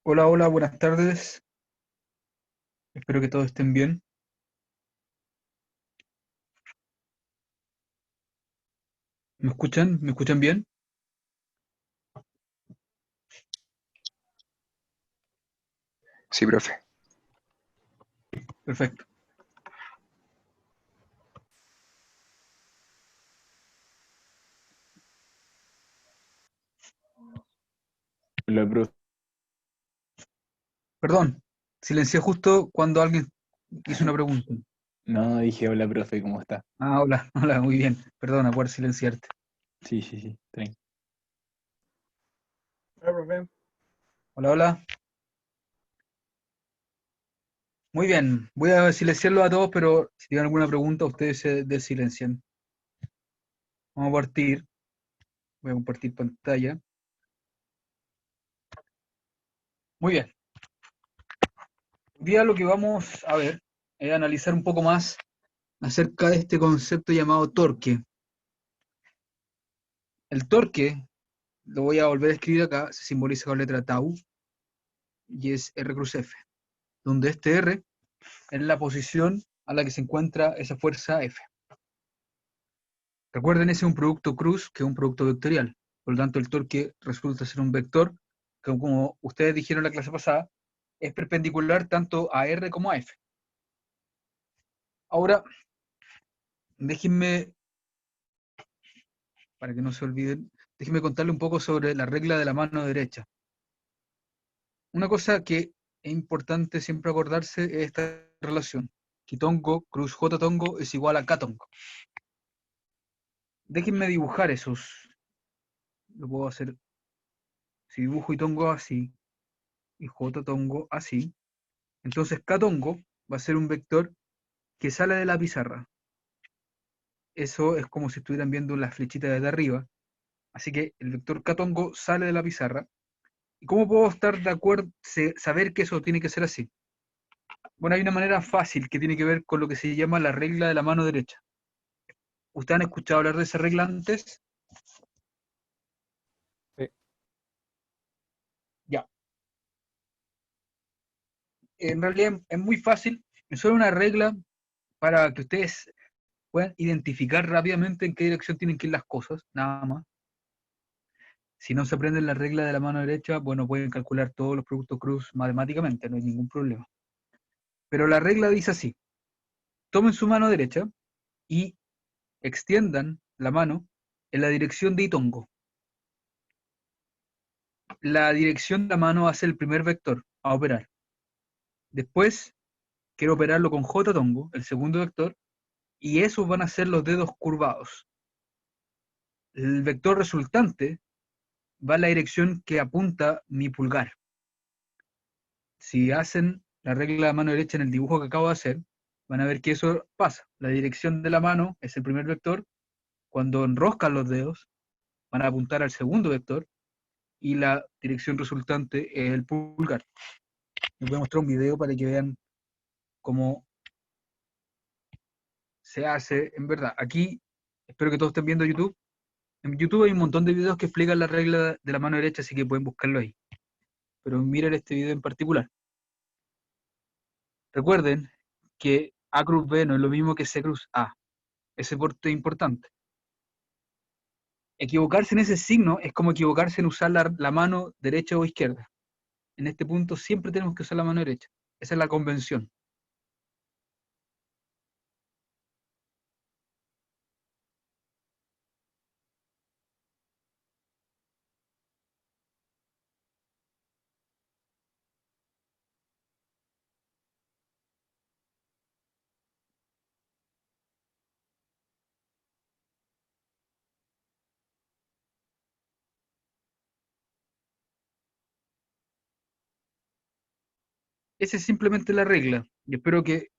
Hola, hola, buenas tardes. Espero que todos estén bien. ¿Me escuchan? ¿Me escuchan bien? Sí, profe. Perfecto. Hola, profe. Perdón, silencié justo cuando alguien hizo una pregunta. No, dije hola, profe, ¿cómo está? Ah, hola, hola, muy bien. Perdona por silenciarte. Sí, sí, sí, tranqui. Hola, profe. Hola, hola. Muy bien, voy a silenciarlo a todos, pero si tienen alguna pregunta, ustedes se desilencian. Vamos a partir. Voy a compartir pantalla. Muy bien. Hoy día lo que vamos a ver es analizar un poco más acerca de este concepto llamado torque. El torque, lo voy a volver a escribir acá, se simboliza con letra tau y es R cruz F, donde este R es la posición a la que se encuentra esa fuerza F. Recuerden, ese es un producto cruz, que es un producto vectorial. Por lo tanto, el torque resulta ser un vector que, como ustedes dijeron en la clase pasada, es perpendicular tanto a R como a F. Ahora, déjenme, para que no se olviden, déjenme contarle un poco sobre la regla de la mano derecha. Una cosa que es importante siempre acordarse es esta relación. Que tongo cruz J tongo es igual a K tongo. Déjenme dibujar esos. Lo puedo hacer. Si dibujo y tongo así, y J tongo así, entonces K tongo va a ser un vector que sale de la pizarra. Eso es como si estuvieran viendo la flechita desde arriba. Así que el vector K tongo sale de la pizarra. ¿Y cómo puedo estar de acuerdo, saber que eso tiene que ser así? Bueno, hay una manera fácil que tiene que ver con lo que se llama la regla de la mano derecha. ¿Ustedes han escuchado hablar de esa regla antes? Sí. Ya. En realidad es muy fácil. Es solo una regla para que ustedes puedan identificar rápidamente en qué dirección tienen que ir las cosas, nada más. Si no se aprenden la regla de la mano derecha, bueno, pueden calcular todos los productos cruz matemáticamente, no hay ningún problema. Pero la regla dice así: tomen su mano derecha y extiendan la mano en la dirección de Itongo. La dirección de la mano hace el primer vector a operar. Después quiero operarlo con J tongo, el segundo vector, y esos van a ser los dedos curvados. El vector resultante va en la dirección que apunta mi pulgar. Si hacen la regla de la mano derecha en el dibujo que acabo de hacer, van a ver que eso pasa. La dirección de la mano es el primer vector. Cuando enroscan los dedos, van a apuntar al segundo vector y la dirección resultante es el pulgar. Les voy a mostrar un video para que vean cómo se hace en verdad. Aquí, espero que todos estén viendo YouTube. En YouTube hay un montón de videos que explican la regla de la mano derecha, así que pueden buscarlo ahí. Pero miren este video en particular. Recuerden que A cruz B no es lo mismo que C cruz A. Ese porte es importante. Equivocarse en ese signo es como equivocarse en usar la mano derecha o izquierda. En este punto siempre tenemos que usar la mano derecha. Esa es la convención. Esa es simplemente la regla. Y espero que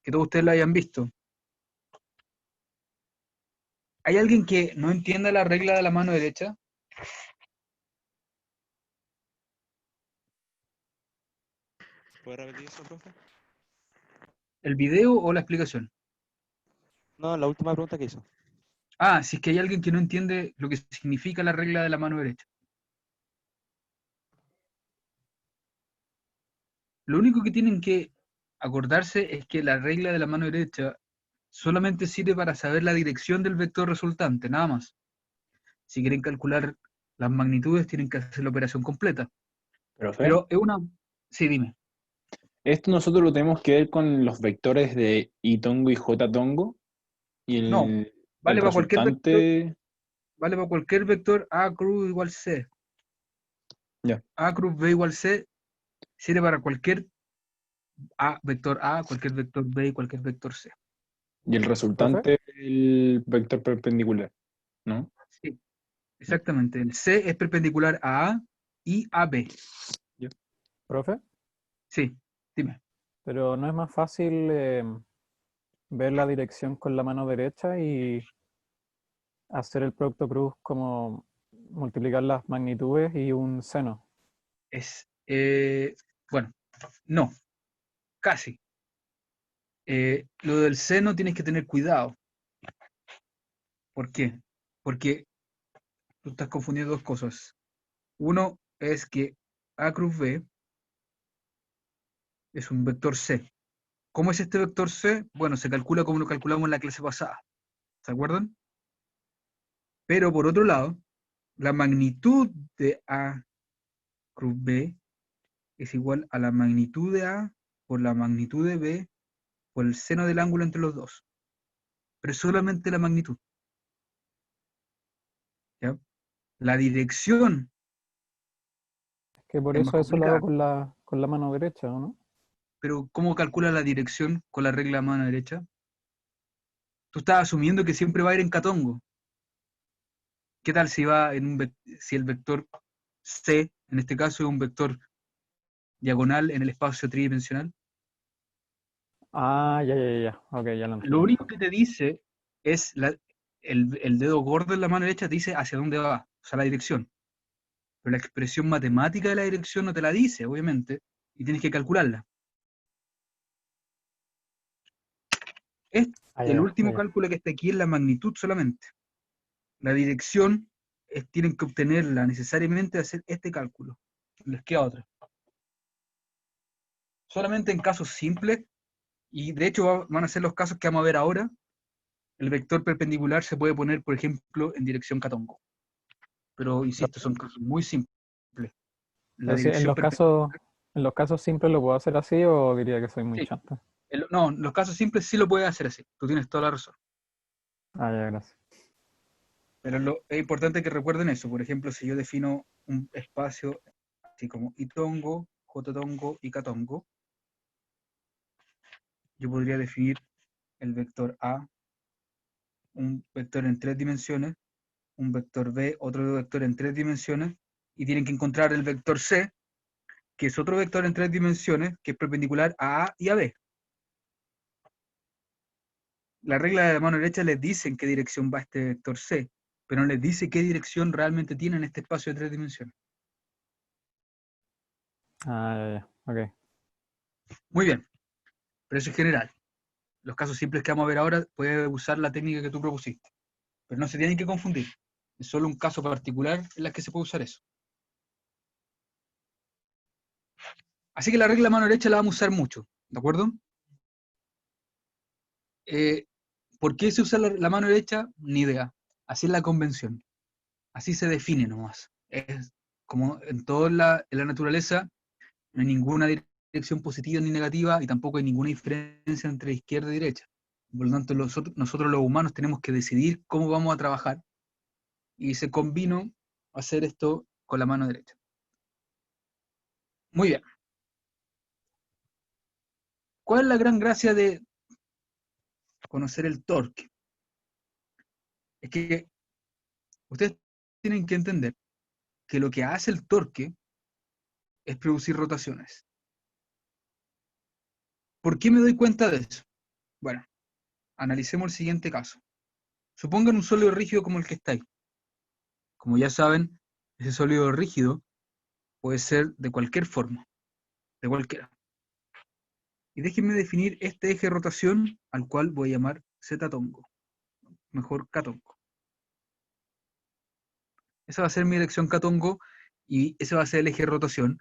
todos ustedes la hayan visto. ¿Hay alguien que no entienda la regla de la mano derecha? ¿Puede repetir eso, profe? ¿El video o la explicación? No, la última pregunta que hizo. Ah, si es que hay alguien que no entiende lo que significa la regla de la mano derecha. Lo único que tienen que acordarse es que la regla de la mano derecha solamente sirve para saber la dirección del vector resultante, nada más. Si quieren calcular las magnitudes, tienen que hacer la operación completa. Profe, Pero es una... Sí, dime. esto nosotros lo tenemos que ver con los vectores de I tongo y J tongo. Y No, el vale para cualquier vector, resultante. vale para cualquier vector A cruz igual C. Ya. A cruz B igual C sirve para cualquier vector A, cualquier vector B y cualquier vector C. Y el ¿Profe? resultante, el vector perpendicular, ¿no? Sí, exactamente. El C es perpendicular a A y a B. ¿Profe? Sí, dime. Pero ¿no es más fácil ver la dirección con la mano derecha y hacer el producto cruz como multiplicar las magnitudes y un seno? Es, bueno, no, casi. Lo del seno tienes que tener cuidado. ¿Por qué? Porque tú estás confundiendo dos cosas. Uno es que A cruz B es un vector C. ¿Cómo es este vector C? Bueno, se calcula como lo calculamos en la clase pasada. ¿Se acuerdan? Pero por otro lado, la magnitud de A cruz B es igual a la magnitud de A por la magnitud de B por el seno del ángulo entre los dos. Pero es solamente la magnitud. ¿Ya? La dirección Es que por es más eso lo hago complicada. con la mano derecha, ¿o no? Pero ¿cómo calcula la dirección con la regla mano derecha? Tú estás asumiendo que siempre va a ir en catongo. ¿Qué tal si va en si el vector C, en este caso, es un vector diagonal en el espacio tridimensional? Ah, ya, ya, ya, ya. Ok, ya lo Lo entiendo. único que te dice es el dedo gordo en la mano derecha te dice hacia dónde va, o sea, la dirección. Pero la expresión matemática de la dirección no te la dice, obviamente, y tienes que calcularla. Ah, ya, El ya, último ya, ya. cálculo que está aquí es la magnitud solamente. La dirección tienen que obtenerla necesariamente hacer este cálculo. Les queda otra. Solamente en casos simples, y de hecho van a ser los casos que vamos a ver ahora, el vector perpendicular se puede poner, por ejemplo, en dirección catongo. Pero, insisto, Profe, son casos muy simples. La pero sí, dirección perpendicular, en los casos simples lo puedo hacer así o diría que soy muy sí. chanta. No, los casos simples sí lo puedes hacer así. Tú tienes toda la razón. Ah, ya, gracias. Pero es importante que recuerden eso. Por ejemplo, si yo defino un espacio así como itongo, jototongo y catongo, yo podría definir el vector A, un vector en 3 dimensiones, un vector B, otro vector en 3 dimensiones, y tienen que encontrar el vector C, que es otro vector en 3 dimensiones, que es perpendicular a A y a B. La regla de la mano derecha les dice en qué dirección va este vector C, pero no les dice qué dirección realmente tiene en este espacio de 3 dimensiones. Ah, ya, ya. Ok. Muy bien, pero eso es general. Los casos simples que vamos a ver ahora, puedes usar la técnica que tú propusiste, pero no se tienen que confundir. Es solo un caso particular en el que se puede usar eso. Así que la regla de mano derecha la vamos a usar mucho, ¿de acuerdo? ¿Por qué se usa la mano derecha? Ni idea. Así es la convención. Así se define nomás. Es como en toda en la naturaleza, no hay ninguna dirección positiva ni negativa y tampoco hay ninguna diferencia entre izquierda y derecha. Por lo tanto, nosotros los humanos tenemos que decidir cómo vamos a trabajar y se convino hacer esto con la mano derecha. Muy bien. ¿Cuál es la gran gracia de conocer el torque? Es que ustedes tienen que entender que lo que hace el torque es producir rotaciones. ¿Por qué me doy cuenta de eso? Bueno, analicemos el siguiente caso. Supongan un sólido rígido como el que está ahí. Como ya saben, ese sólido rígido puede ser de cualquier forma, de cualquiera. Y déjenme definir este eje de rotación al cual voy a llamar Z-tongo, mejor K-tongo. Esa va a ser mi dirección K-tongo y ese va a ser el eje de rotación.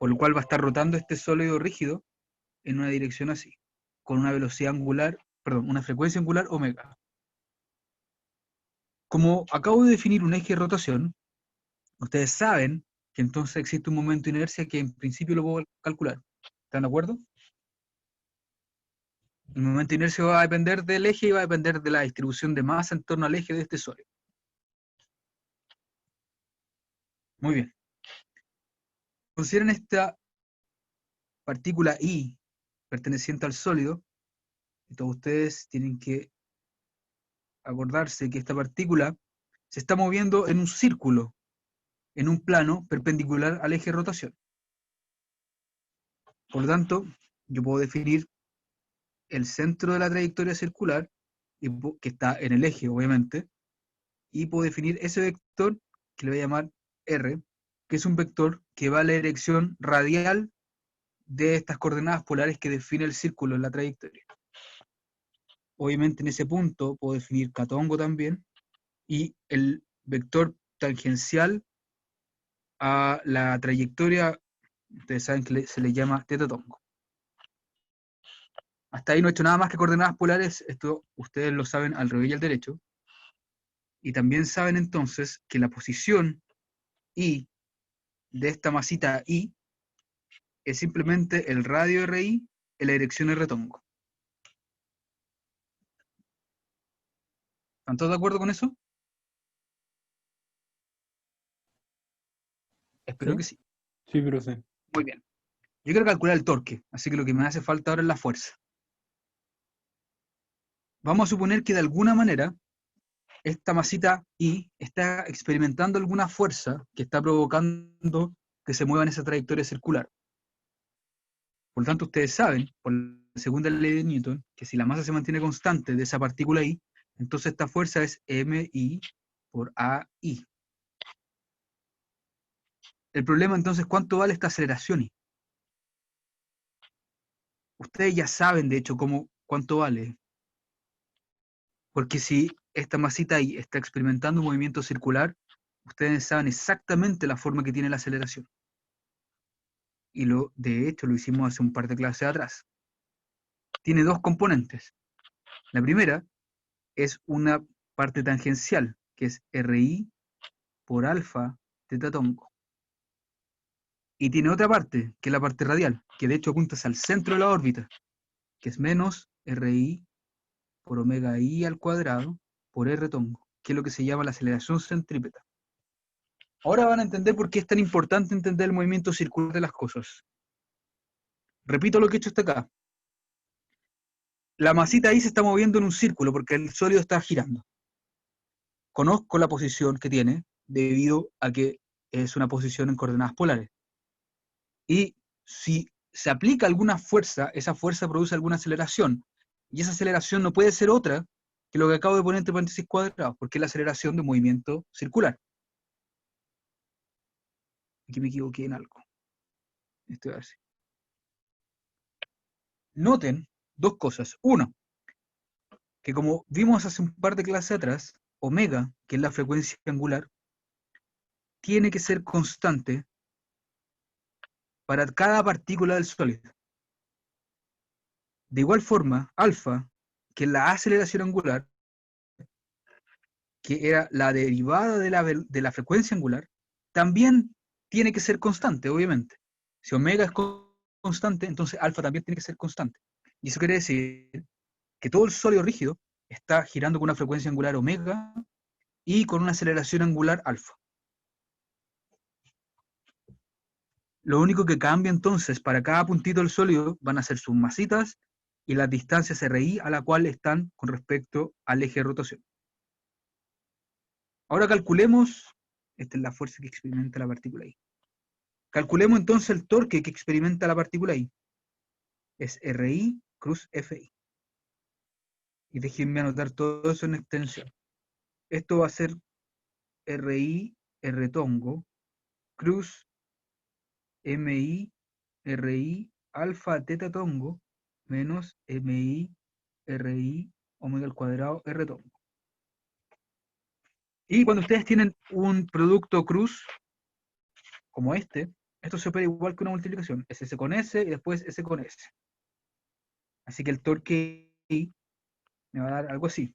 por lo cual va a estar rotando este sólido rígido en una dirección así, con una velocidad angular, perdón, una frecuencia angular omega. Como acabo de definir un eje de rotación, ustedes saben que entonces existe un momento de inercia que en principio lo puedo calcular. ¿Están de acuerdo? El momento de inercia va a depender del eje y va a depender de la distribución de masa en torno al eje de este sólido. Muy bien. Consideren esta partícula I perteneciente al sólido, y todos ustedes tienen que acordarse que esta partícula se está moviendo en un círculo, en un plano perpendicular al eje de rotación. Por lo tanto, yo puedo definir el centro de la trayectoria circular, que está en el eje, obviamente, y puedo definir ese vector, que le voy a llamar R, que es un vector que va a la dirección radial de estas coordenadas polares que define el círculo en la trayectoria. Obviamente en ese punto puedo definir K-Tongo también, y el vector tangencial a la trayectoria, ustedes saben que se le llama θ-Tongo. Hasta ahí no he hecho nada más que coordenadas polares, esto ustedes lo saben al revés y al derecho, y también saben entonces que la posición I de esta masita I es simplemente el radio RI en la dirección R-Tongo. ¿Están todos de acuerdo con eso? Espero ¿Sí? que sí. Sí, profe. Muy bien. Yo quiero calcular el torque, así que lo que me hace falta ahora es la fuerza. Vamos a suponer que de alguna manera esta masita I está experimentando alguna fuerza que está provocando que se mueva en esa trayectoria circular. Por lo tanto, ustedes saben, por la segunda ley de Newton, que si la masa se mantiene constante de esa partícula I, entonces esta fuerza es MI por AI. El problema entonces, ¿cuánto vale esta aceleración I? Ustedes ya saben, de hecho, cuánto vale. Porque si esta masita I está experimentando un movimiento circular, ustedes saben exactamente la forma que tiene la aceleración. Y de hecho lo hicimos hace un par de clases atrás. Tiene dos componentes. La primera es una parte tangencial, que es RI por alfa θ-Tongo. Y tiene otra parte, que es la parte radial, que de hecho apunta al centro de la órbita, que es menos RI por omega I al cuadrado por R-Tongo, que es lo que se llama la aceleración centrípeta. Ahora van a entender por qué es tan importante entender el movimiento circular de las cosas. Repito lo que he hecho hasta acá. La masita ahí se está moviendo en un círculo porque el sólido está girando. Conozco la posición que tiene debido a que es una posición en coordenadas polares. Y si se aplica alguna fuerza, esa fuerza produce alguna aceleración. Y esa aceleración no puede ser otra que lo que acabo de poner entre paréntesis cuadrados, porque es la aceleración de un movimiento circular. Aquí me equivoqué en algo. Esto es así. Noten dos cosas. Uno, que como vimos hace un par de clases atrás, omega, que es la frecuencia angular, tiene que ser constante para cada partícula del sólido. De igual forma, alfa, que es la aceleración angular, que era la derivada de la frecuencia angular, también tiene que ser constante, obviamente. Si omega es constante, entonces alfa también tiene que ser constante. Y eso quiere decir que todo el sólido rígido está girando con una frecuencia angular omega y con una aceleración angular alfa. Lo único que cambia entonces para cada puntito del sólido van a ser sus masitas y las distancias RI a la cual están con respecto al eje de rotación. Ahora calculemos, esta es la fuerza que experimenta la partícula I. Calculemos entonces el torque que experimenta la partícula I. Es RI cruz FI. Y déjenme anotar todo eso en extensión. Esto va a ser RI R-Tongo cruz MI RI alfa θ-Tongo menos MI RI omega al cuadrado R-Tongo. Y cuando ustedes tienen un producto cruz como este, Esto se opera igual que una multiplicación. Es S con S y después S con S. Así que el torque I me va a dar algo así.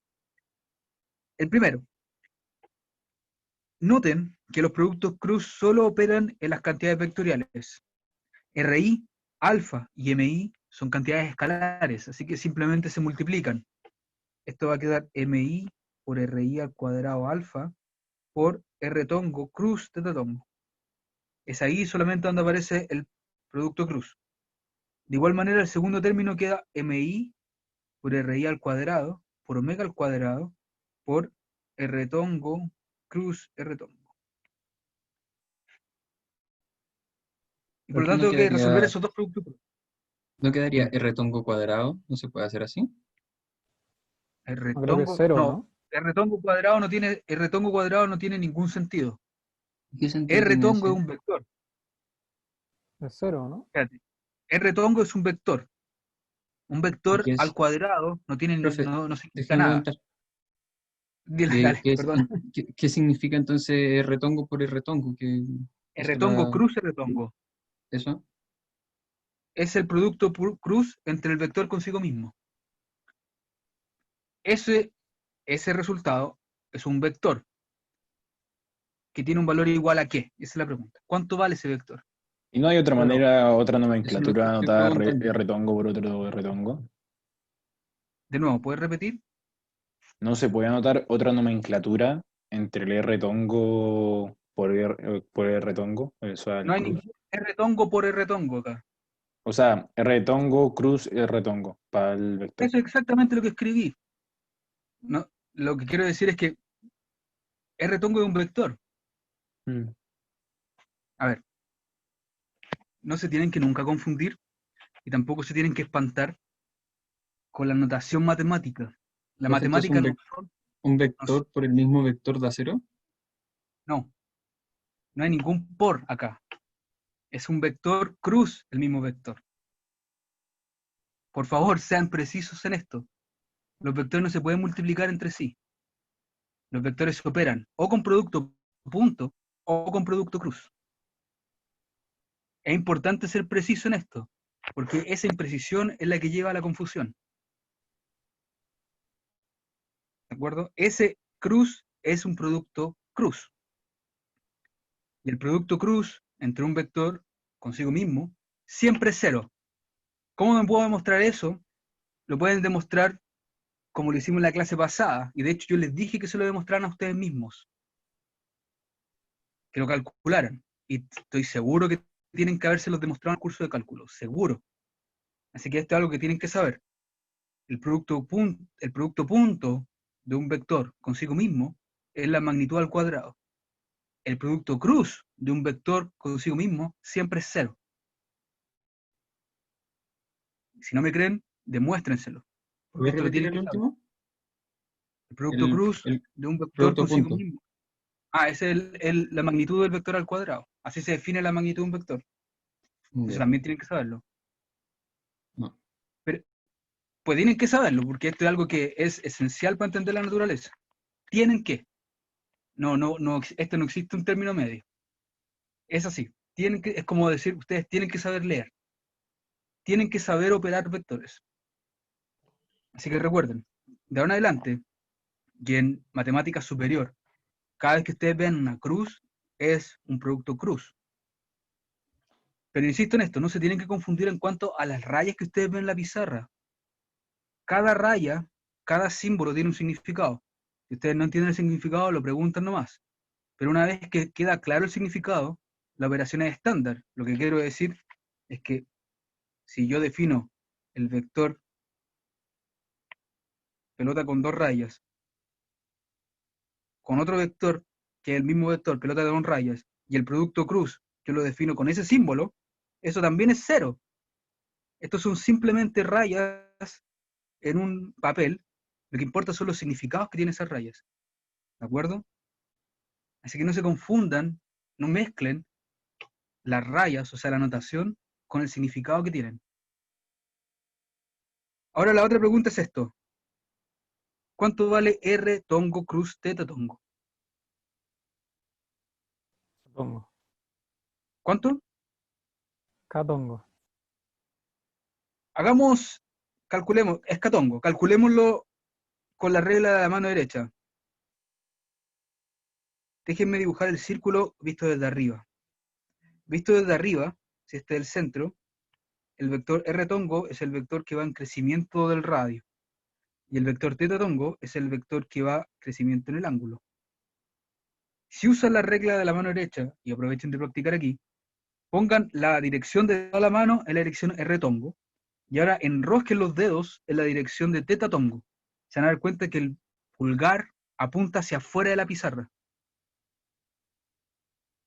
El primero. Noten que los productos cruz solo operan en las cantidades vectoriales. RI, alfa y MI son cantidades escalares, así que simplemente se multiplican. Esto va a quedar MI por RI al cuadrado alfa por R tongo cruz teta tongo. Es ahí solamente donde aparece el producto cruz. De igual manera, el segundo término queda MI por RI al cuadrado por omega al cuadrado por R tongo cruz R tongo. Y por ¿Por lo qué tanto no tengo que resolver quedaría, esos dos productos cruz. no quedaría R tongo cuadrado? ¿No se puede hacer así? R No creo que es tongo, 0, no, ¿no? R tongo cuadrado no tiene ningún sentido. ¿Qué sentido R tiene tongo es ese? un vector. Es 0, ¿no? Espérate. R tongo es un vector. Un ¿Y vector qué al es? cuadrado no tiene, Profe, no significa déjeme nada. preguntar. Dile, dale, ¿Qué es, perdón. qué significa entonces R tongo por R tongo? R tongo cruz R tongo. ¿Eso? Es el producto cruz entre el vector consigo mismo. Ese resultado es un vector que tiene un valor igual a qué. Esa es la pregunta. ¿Cuánto vale ese vector? ¿Y no hay otra Luego, manera, otra Eso es lo que nomenclatura de estoy anotar preguntando. R tongo por otro R tongo? de nuevo, ¿puedes repetir? ¿No se puede anotar otra nomenclatura entre el R tongo por R tongo, o sea, No el hay cruz? ningún R tongo por R tongo acá. O sea, R tongo, cruz, R tongo, para el vector. Eso es exactamente lo que escribí. No, lo que quiero decir es que R tongo es un vector. Mm. A ver, no se tienen que nunca confundir y tampoco se tienen que espantar con la notación matemática. La Profe, entonces matemática un no, vector por el mismo vector da cero. no, no hay ningún por acá. Es un vector cruz el mismo vector. Por favor, sean precisos en esto. Los vectores no se pueden multiplicar entre sí. Los vectores se operan o con producto punto o con producto cruz. Es importante ser preciso en esto, porque esa imprecisión es la que lleva a la confusión. ¿De acuerdo? Ese cruz es un producto cruz. Y el producto cruz entre un vector consigo mismo siempre es cero. ¿Cómo me puedo demostrar eso? Lo pueden demostrar como lo hicimos en la clase pasada. Y de hecho yo les dije que se lo demostraran a ustedes mismos. Que lo calcularan. Y estoy seguro que tienen que habérselos demostrado en el curso de cálculo. Seguro. Así que esto es algo que tienen que saber. El producto punto de un vector consigo mismo es la magnitud al cuadrado. El producto cruz de un vector consigo mismo siempre es cero. Si no me creen, demuéstrenselo. Porque ¿Puedes esto lo repetir tienen el que saber. último? El producto El, cruz el de un vector producto consigo punto. mismo. Esa es la magnitud del vector al cuadrado. Así se define la magnitud de un vector. Eso Ya, también tienen que saberlo. no. Pero pues tienen que saberlo, porque esto es algo que es esencial para entender la naturaleza. Tienen que. No, esto no existe un término medio. Es así. Es como decir, ustedes tienen que saber leer. Tienen que saber operar vectores. Así que recuerden, de ahora en adelante, y en matemática superior, cada vez que ustedes vean una cruz, es un producto cruz. Pero insisto en esto, no se tienen que confundir en cuanto a las rayas que ustedes ven en la pizarra. Cada raya, cada símbolo tiene un significado. Si ustedes no entienden el significado, lo preguntan nomás. Pero una vez que queda claro el significado, la operación es estándar. Lo que quiero decir es que si yo defino el vector pelota con dos rayas con otro vector, que es el mismo vector pelota de dos rayas, y el producto cruz yo lo defino con ese símbolo, eso también es cero. Estos son simplemente rayas en un papel. Lo que importa son los significados que tienen esas rayas. ¿De acuerdo? Así que no se confundan, no mezclen las rayas, o sea, la notación, con el significado que tienen. Ahora la otra pregunta es esto. ¿Cuánto vale R tongo cruz teta tongo? Supongo. ¿Cuánto? K-Tongo. Calculemos, es K-Tongo, calculémoslo con la regla de la mano derecha. Déjenme dibujar el círculo visto desde arriba. Visto desde arriba, si este es el centro, el vector R-Tongo es el vector que va en crecimiento del radio. Y el vector θ-Tongo es el vector que va crecimiento en el ángulo. Si usan la regla de la mano derecha, y aprovechen de practicar aquí, pongan la dirección de toda la mano en la dirección R-Tongo, y ahora enrosquen los dedos en la dirección de θ-Tongo. Se van a dar cuenta que el pulgar apunta hacia afuera de la pizarra.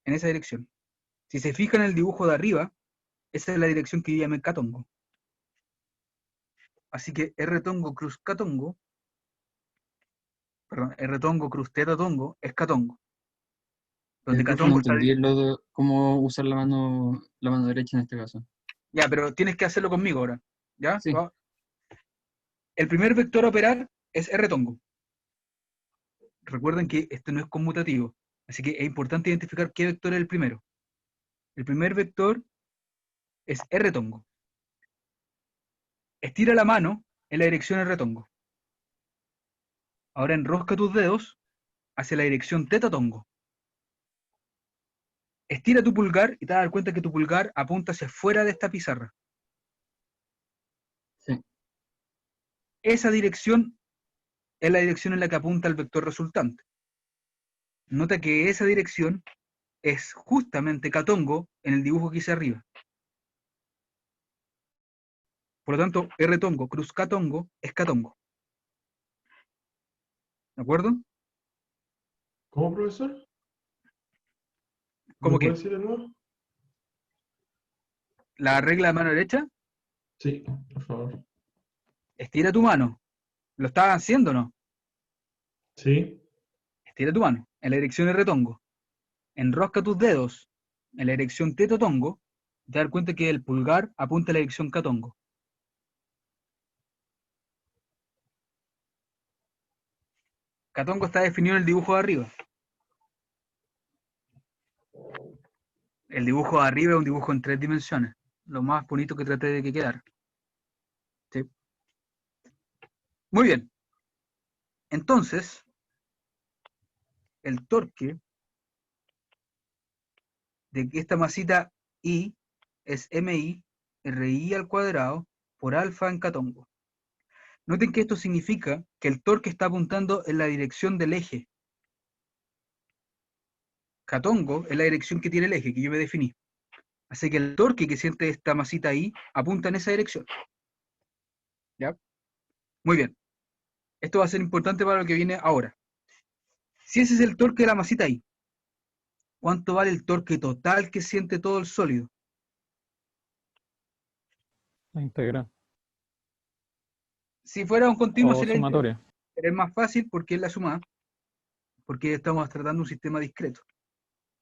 En esa dirección. Si se fijan en el dibujo de arriba, esa es la dirección que yo llamé K-Tongo. Así que R-Tongo cruz K-Tongo, perdón, R-Tongo cruz θ-Tongo es K-Tongo. Donde Profe, no K-Tongo está... entendí cómo usar la mano derecha en este caso. Ya, pero tienes que hacerlo conmigo ahora. ¿Ya? Sí. El primer vector a operar es R-Tongo. Recuerden que esto no es conmutativo, así que es importante identificar qué vector es el primero. El primer vector es R-Tongo. Estira la mano en la dirección R-Tongo. Ahora enrosca tus dedos hacia la dirección θ-Tongo. Estira tu pulgar y te vas a dar cuenta que tu pulgar apunta hacia fuera de esta pizarra. Sí. Esa dirección es la dirección en la que apunta el vector resultante. Nota que esa dirección es justamente K-Tongo en el dibujo que hice arriba. Por lo tanto, R-Tongo cruz K-Tongo es K-Tongo. ¿De acuerdo? ¿Cómo, profesor? ¿Cómo ¿Me qué? puede decir de nuevo? La regla de mano derecha, Sí, por favor. estira tu mano. ¿Lo estás haciendo o no? Sí, Estira tu mano en la dirección R-Tongo. Enrosca tus dedos en la dirección θ-Tongo. Te das cuenta que el pulgar apunta a la dirección K-Tongo. K-Tongo está definido en el dibujo de arriba. El dibujo de arriba es un dibujo en 3 dimensiones. Lo más bonito que traté de que quedara. ¿Sí? Muy bien. Entonces, el torque de que esta masita I es MI RI al cuadrado por alfa en K-Tongo. Noten que esto significa que el torque está apuntando en la dirección del eje. K-Tongo es la dirección que tiene el eje, que yo me definí. Así que el torque que siente esta masita ahí apunta en esa dirección. ¿Ya? Muy bien. Esto va a ser importante para lo que viene ahora. Si ese es el torque de la masita ahí, ¿cuánto vale el torque total que siente todo el sólido? La integral. Si fuera un continuo O sería sumatoria. pero es más fácil porque es la suma, porque estamos tratando un sistema discreto.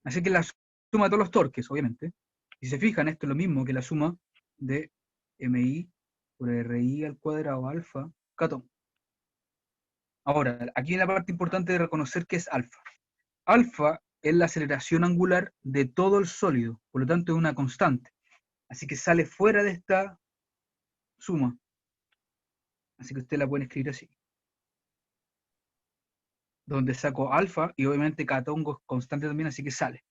Así que la suma de todos los torques, obviamente. Si se fijan, esto es lo mismo que la suma de MI por RI al cuadrado alfa K-Tongo. Ahora, aquí viene la parte importante de reconocer qué es alfa. Alfa es la aceleración angular de todo el sólido, por lo tanto es una constante. Así que sale fuera de esta suma. Así que usted la puede escribir así. Donde saco alfa, y obviamente K-Tongo es constante también, así que sale.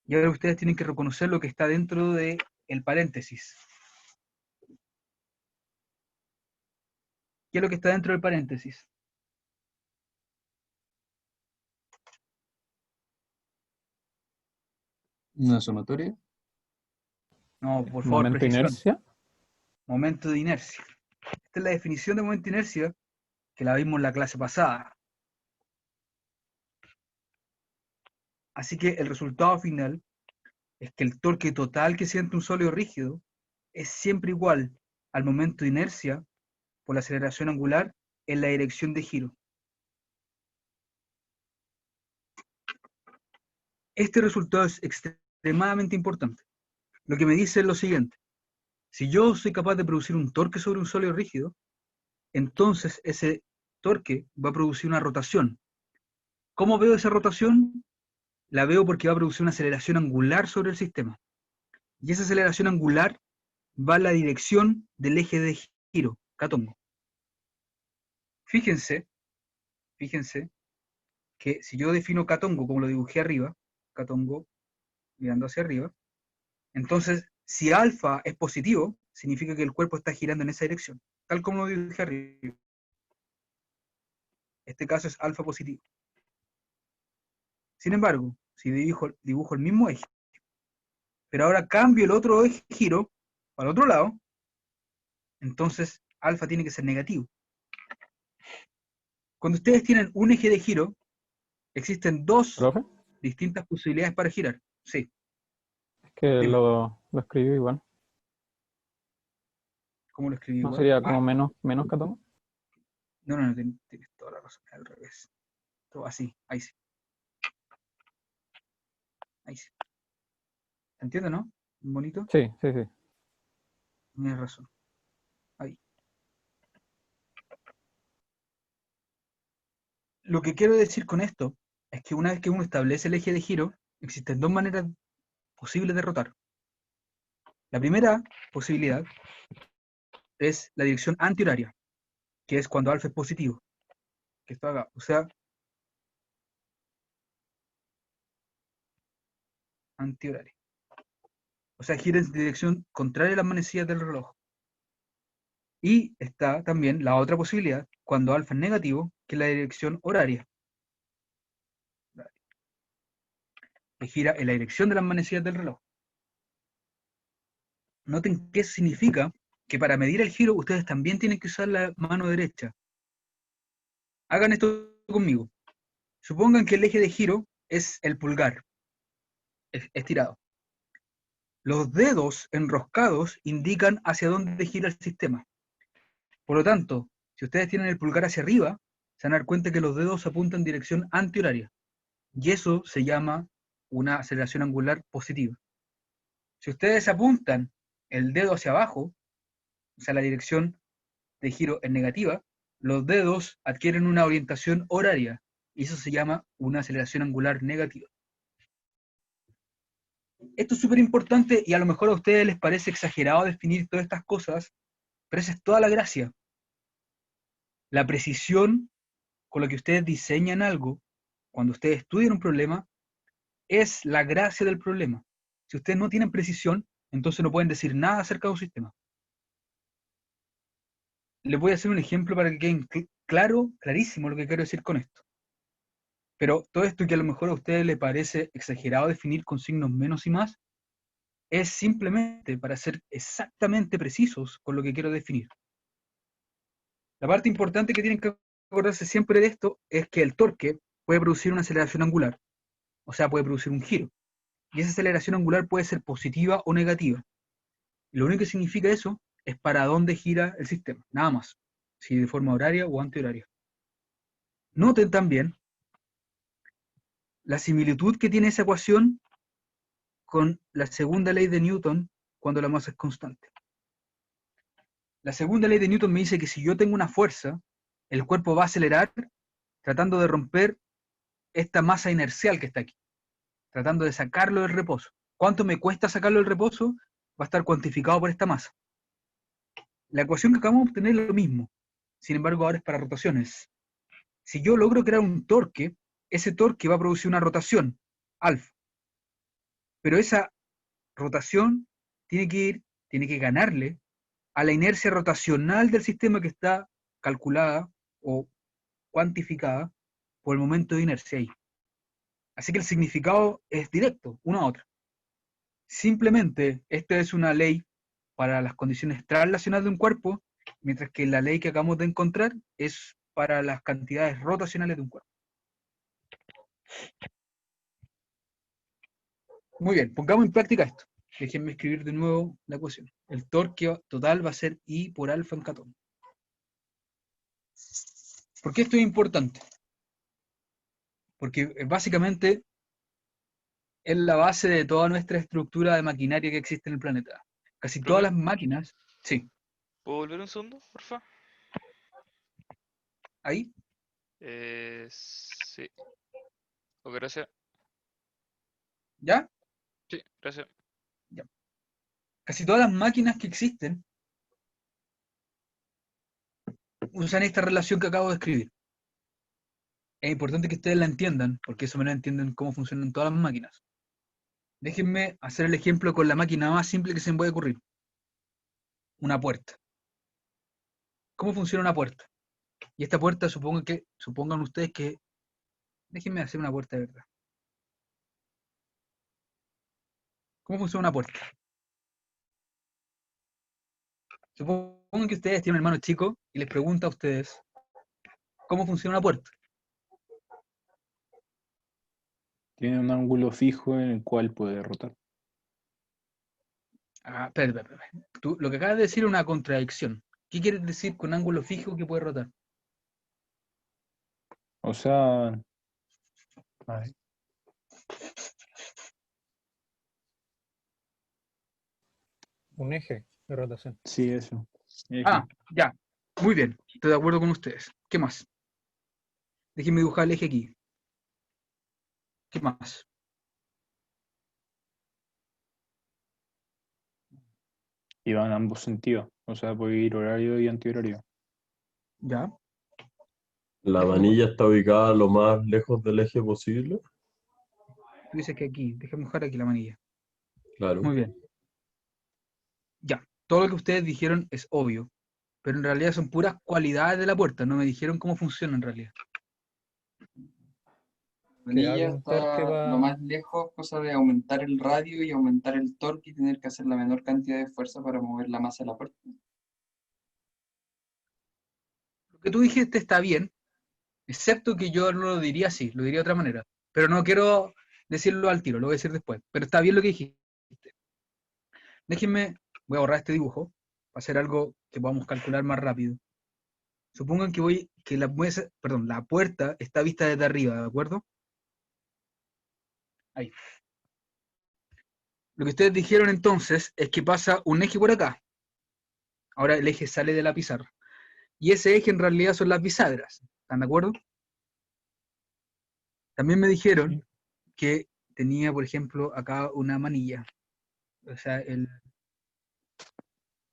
Y ahora ustedes tienen que reconocer lo que está dentro del paréntesis. ¿Qué es lo que está dentro del paréntesis? ¿Una sumatoria? No, por favor, Momento de precisión. inercia. Momento de inercia. Esta es la definición de momento de inercia que la vimos en la clase pasada. Así que el resultado final es que el torque total que siente un sólido rígido es siempre igual al momento de inercia por la aceleración angular en la dirección de giro. Este resultado es extremadamente importante. Lo que me dice es lo siguiente. Si yo soy capaz de producir un torque sobre un sólido rígido, entonces ese torque va a producir una rotación. ¿Cómo veo esa rotación? La veo porque va a producir una aceleración angular sobre el sistema. Y esa aceleración angular va en la dirección del eje de giro, K-tongo. Fíjense que si yo defino K-tongo como lo dibujé arriba, K-tongo mirando hacia arriba, entonces si alfa es positivo, significa que el cuerpo está girando en esa dirección, tal como lo dibujé arriba. Este caso es alfa positivo. Sin embargo, si dibujo el mismo eje, pero ahora cambio el otro eje giro para el otro lado, entonces alfa tiene que ser negativo. Cuando ustedes tienen un eje de giro, existen dos ¿Profe? distintas posibilidades para girar. Sí, Es que Dime. lo escribí igual. ¿cómo lo escribí ¿No igual? sería como menos K-tongo? No, tienes toda la razón, al revés. Todo así, ahí sí. Ahí sí. ¿Se entiende, no? Bonito. Sí, sí, sí. Tienes razón. Ahí. Lo que quiero decir con esto es que una vez que uno establece el eje de giro, existen dos maneras posibles de rotar. La primera posibilidad es la dirección antihoraria, que es cuando alfa es positivo. Que esto haga, o sea, antihoraria. O sea, gira en dirección contraria a las manecillas del reloj. Y está también la otra posibilidad, cuando alfa es negativo, que es la dirección horaria. Que gira en la dirección de las manecillas del reloj. Noten qué significa que para medir el giro ustedes también tienen que usar la mano derecha. Hagan esto conmigo. Supongan que el eje de giro es el pulgar, estirado. Los dedos enroscados indican hacia dónde gira el sistema. Por lo tanto, si ustedes tienen el pulgar hacia arriba, se van a dar cuenta que los dedos apuntan en dirección antihoraria. Y eso se llama una aceleración angular positiva. Si ustedes apuntan el dedo hacia abajo, o sea, la dirección de giro es negativa, los dedos adquieren una orientación horaria, y eso se llama una aceleración angular negativa. Esto es súper importante y a lo mejor a ustedes les parece exagerado definir todas estas cosas, pero esa es toda la gracia. La precisión con la que ustedes diseñan algo, cuando ustedes estudian un problema, es la gracia del problema. Si ustedes no tienen precisión, entonces no pueden decir nada acerca de un sistema. Les voy a hacer un ejemplo para que queden clarísimo lo que quiero decir con esto. Pero todo esto que a lo mejor a ustedes les parece exagerado definir con signos menos y más, es simplemente para ser exactamente precisos con lo que quiero definir. La parte importante que tienen que acordarse siempre de esto es que el torque puede producir una aceleración angular, o sea, puede producir un giro. Y esa aceleración angular puede ser positiva o negativa. Y lo único que significa eso es para dónde gira el sistema, nada más, si de forma horaria o antihoraria. Noten también la similitud que tiene esa ecuación con la segunda ley de Newton cuando la masa es constante. La segunda ley de Newton me dice que si yo tengo una fuerza, el cuerpo va a acelerar tratando de romper esta masa inercial que está aquí, tratando de sacarlo del reposo. ¿Cuánto me cuesta sacarlo del reposo? Va a estar cuantificado por esta masa. La ecuación que acabamos de obtener es lo mismo, sin embargo ahora es para rotaciones. Si yo logro crear un torque, ese torque va a producir una rotación, alfa. Pero esa rotación tiene que ganarle a la inercia rotacional del sistema que está calculada o cuantificada por el momento de inercia ahí. Así que el significado es directo, una a otra. Simplemente, esta es una ley para las condiciones translacionales de un cuerpo, mientras que la ley que acabamos de encontrar es para las cantidades rotacionales de un cuerpo. Muy bien, pongamos en práctica esto. Déjenme escribir de nuevo la ecuación. El torque total va a ser I por alfa en K-tongo. ¿Por qué esto es importante? Porque básicamente es la base de toda nuestra estructura de maquinaria que existe en el planeta. Casi todas las máquinas, sí, ¿Puedo volver un segundo, porfa? ahí, Sí. Ok, gracias. ¿ya? Sí, gracias. Ya. casi todas las máquinas que existen usan esta relación que acabo de escribir. Es importante que ustedes la entiendan, porque de esa manera entienden cómo funcionan todas las máquinas. Déjenme hacer el ejemplo con la máquina más simple que se me puede ocurrir. Una puerta. ¿Cómo funciona una puerta? Y esta puerta, supongan ustedes que... Déjenme hacer una puerta de verdad. ¿Cómo funciona una puerta? Supongan que ustedes tienen un hermano chico y les pregunta a ustedes cómo funciona una puerta. Tiene un ángulo fijo en el cual puede rotar. Ah, espera. Tú, lo que acabas de decir es una contradicción. ¿Qué quieres decir con ángulo fijo que puede rotar? O sea, a ver, Un eje de rotación. sí, eso. Ah, ya. Muy bien. Estoy de acuerdo con ustedes. ¿Qué más? Déjenme dibujar el eje aquí. ¿Qué más? Y va en ambos sentidos. O sea, puede ir horario y antihorario. Ya. La Déjame manilla está ubicada lo más lejos del eje posible. Tú dices que aquí. Déjame dibujar aquí la manilla. Claro. Muy bien. Ya. Todo lo que ustedes dijeron es obvio. Pero en realidad son puras cualidades de la puerta. No me dijeron cómo funciona en realidad. Que Manilla haga un torque está lo más lejos, cosa de aumentar el radio y aumentar el torque y tener que hacer la menor cantidad de fuerza para mover la masa de la puerta. Lo que tú dijiste está bien, excepto que yo no lo diría así, lo diría de otra manera. Pero no quiero decirlo al tiro, lo voy a decir después. Pero está bien lo que dijiste. Déjenme, voy a borrar este dibujo para hacer algo que podamos calcular más rápido. Supongan que la puerta está vista desde arriba, ¿de acuerdo? Ahí. Lo que ustedes dijeron entonces es que pasa un eje por acá. Ahora el eje sale de la pizarra. Y ese eje en realidad son las bisagras. ¿Están de acuerdo? También me dijeron que tenía, por ejemplo, acá una manilla. O sea,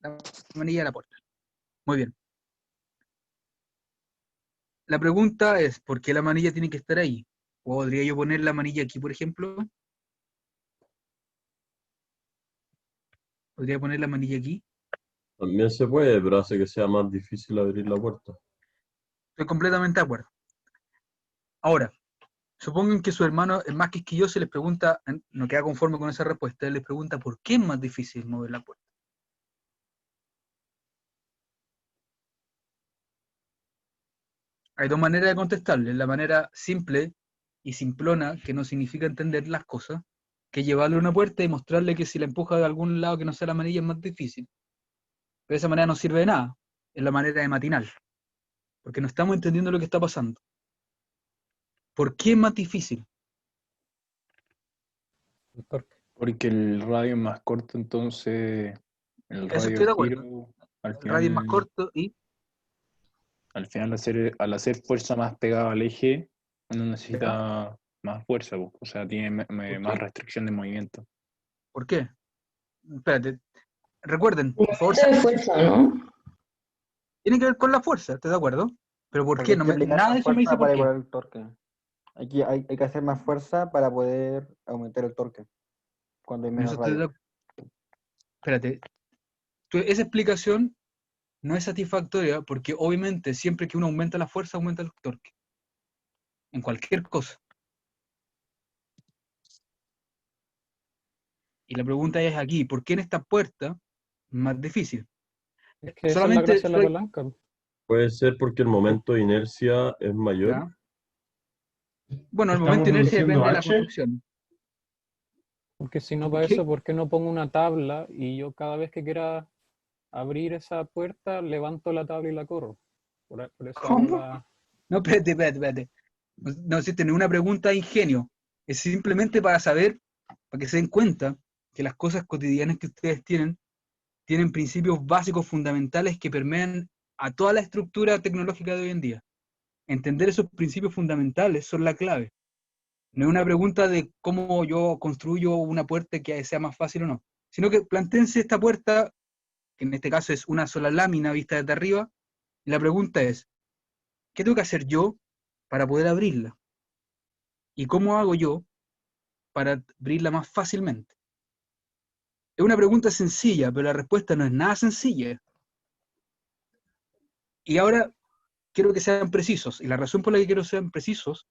la manilla de la puerta. Muy bien. La pregunta es, ¿por qué la manilla tiene que estar ahí? ¿Podría yo poner la manilla aquí, por ejemplo? ¿Podría poner la manilla aquí? También se puede, pero hace que sea más difícil abrir la puerta. Estoy completamente de acuerdo. Ahora, supongan que su hermano es más quisquilloso y les pregunta, no queda conforme con esa respuesta, él les pregunta por qué es más difícil mover la puerta. Hay dos maneras de contestarle. La manera simple y simplona, que no significa entender las cosas, que es llevarle una puerta y mostrarle que si la empuja de algún lado que no sea la manilla es más difícil. Pero esa manera no sirve de nada. Es la manera de matinal. Porque no estamos entendiendo lo que está pasando. ¿Por qué es más difícil? El torque. Porque el radio es más corto, entonces el Eso radio estoy de de acuerdo. giro, al El radio es más final, corto y... al final al hacer fuerza más pegada al eje, uno necesita más fuerza, po. O sea, tiene más restricción de movimiento. ¿Por qué? Espérate. Recuerden, por favor, De fuerza, ¿no? tiene que ver con la fuerza, ¿estoy de acuerdo? Pero ¿por Porque qué? hay que aplicar Nada más de eso me fuerza dice por para qué. igualar el torque. Hay que hacer más fuerza para poder aumentar el torque cuando hay En menos eso estoy radio. Espérate. Esa explicación no es satisfactoria porque obviamente siempre que uno aumenta la fuerza, aumenta el torque. En cualquier cosa. Y la pregunta es aquí, ¿por qué en esta puerta es más difícil? Es que esa es la gracia de la palanca. Puede ser porque el momento de inercia es mayor. ¿Ya? Bueno, el ¿Estamos momento de inercia reduciendo depende de la H? construcción. Porque si no, para eso, ¿por qué no pongo una tabla y yo cada vez que quiera abrir esa puerta, levanto la tabla y la corro? Por eso hago ¿Cómo? la... No, espérate. No existe ninguna pregunta de ingenio. Es simplemente para saber, para que se den cuenta que las cosas cotidianas que ustedes tienen principios básicos fundamentales que permean a toda la estructura tecnológica de hoy en día. Entender esos principios fundamentales son la clave. No es una pregunta de cómo yo construyo una puerta que sea más fácil o no. sino que plantéense esta puerta, que en este caso es una sola lámina vista desde arriba, y la pregunta es, ¿qué tengo que hacer yo para poder abrirla? ¿Y cómo hago yo para abrirla más fácilmente? Es una pregunta sencilla, pero la respuesta no es nada sencilla. Y ahora quiero que sean precisos, y la razón por la que quiero que sean precisos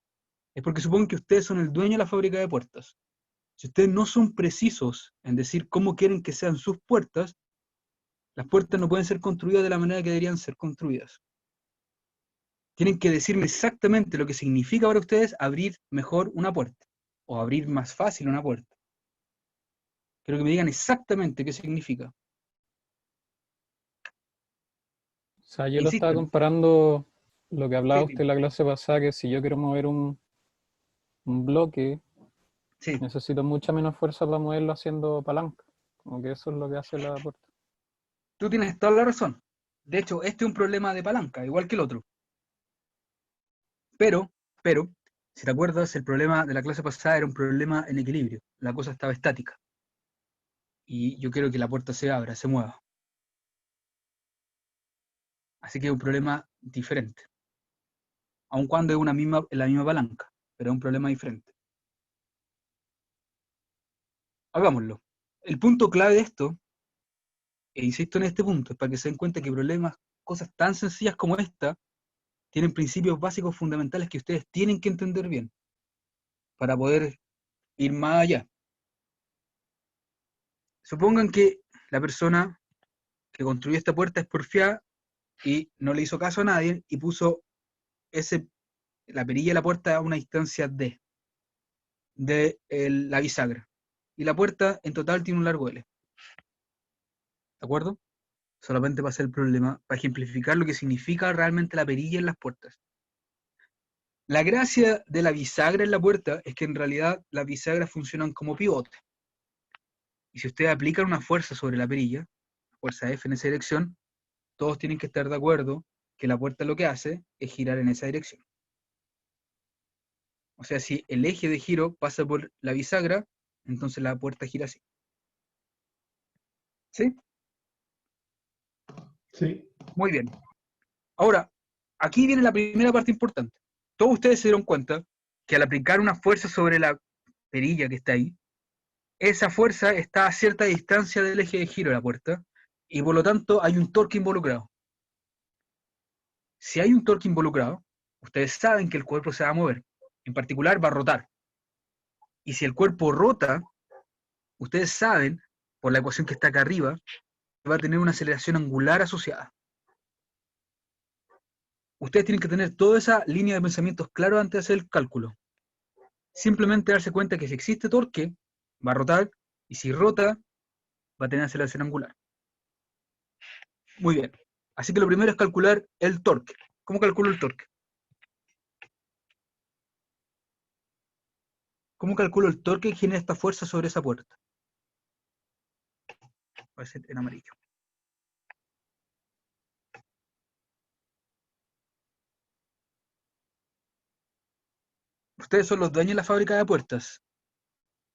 es porque supongo que ustedes son el dueño de la fábrica de puertas. Si ustedes no son precisos en decir cómo quieren que sean sus puertas, las puertas no pueden ser construidas de la manera que deberían ser construidas. Tienen que decirme exactamente lo que significa para ustedes abrir mejor una puerta, o abrir más fácil una puerta. Quiero que me digan exactamente qué significa. O sea, yo lo estaba Insisto. comparando lo que hablaba Sí, usted en la clase pasada, que si yo quiero mover un bloque, sí, necesito mucha menos fuerza para moverlo haciendo palanca. Como que eso es lo que hace la puerta. tú tienes toda la razón. De hecho, este es un problema de palanca, igual que el otro. Pero, si te acuerdas, el problema de la clase pasada era un problema en equilibrio. La cosa estaba estática. Y yo quiero que la puerta se abra, se mueva. Así que es un problema diferente. Aun cuando es la misma palanca, pero es un problema diferente. Hagámoslo. El punto clave de esto, e insisto en este punto, es para que se den cuenta que problemas, cosas tan sencillas como esta, tienen principios básicos fundamentales que ustedes tienen que entender bien para poder ir más allá. Supongan que la persona que construyó esta puerta es porfiada y no le hizo caso a nadie y puso la perilla de la puerta a una distancia D de la bisagra. Y la puerta en total tiene un largo L. ¿De acuerdo? Solamente para hacer el problema, para ejemplificar lo que significa realmente la perilla en las puertas. La gracia de la bisagra en la puerta es que en realidad las bisagras funcionan como pivote. Y si ustedes aplican una fuerza sobre la perilla, fuerza F en esa dirección, todos tienen que estar de acuerdo que la puerta lo que hace es girar en esa dirección. O sea, si el eje de giro pasa por la bisagra, entonces la puerta gira así. ¿Sí? Sí. Muy bien. Ahora, aquí viene la primera parte importante. Todos ustedes se dieron cuenta que al aplicar una fuerza sobre la perilla que está ahí, esa fuerza está a cierta distancia del eje de giro de la puerta, y por lo tanto hay un torque involucrado. Si hay un torque involucrado, ustedes saben que el cuerpo se va a mover. En particular, va a rotar. Y si el cuerpo rota, ustedes saben, por la ecuación que está acá arriba, que va a tener una aceleración angular asociada. Ustedes tienen que tener toda esa línea de pensamientos claro antes de hacer el cálculo. Simplemente darse cuenta que si existe torque, va a rotar, y si rota, va a tener aceleración angular. Muy bien. Así que lo primero es calcular el torque. ¿Cómo calculo el torque? ¿Cómo calculo el torque que genera esta fuerza sobre esa puerta? Va a ser en amarillo. Ustedes son los dueños de la fábrica de puertas.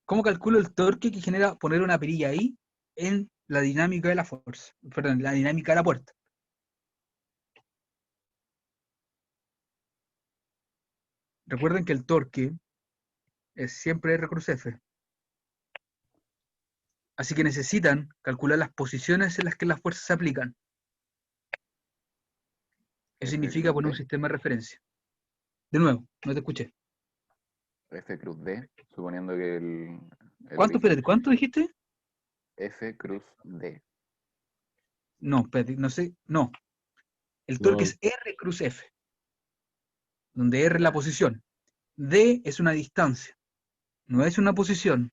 ¿Cómo calculo el torque que genera poner una perilla ahí en la dinámica de la fuerza? Perdón, la dinámica de la puerta. Recuerden que el torque es siempre R cruz F. Así que necesitan calcular las posiciones en las que las fuerzas se aplican. Eso significa poner un sistema de referencia. De nuevo, no te escuché. F cruz D, suponiendo que el ¿Cuánto, espérate, cuánto dijiste? F cruz D. No, espérate, no sé, no. El torque No. es R cruz F, donde R es la posición. D es una distancia, no es una posición.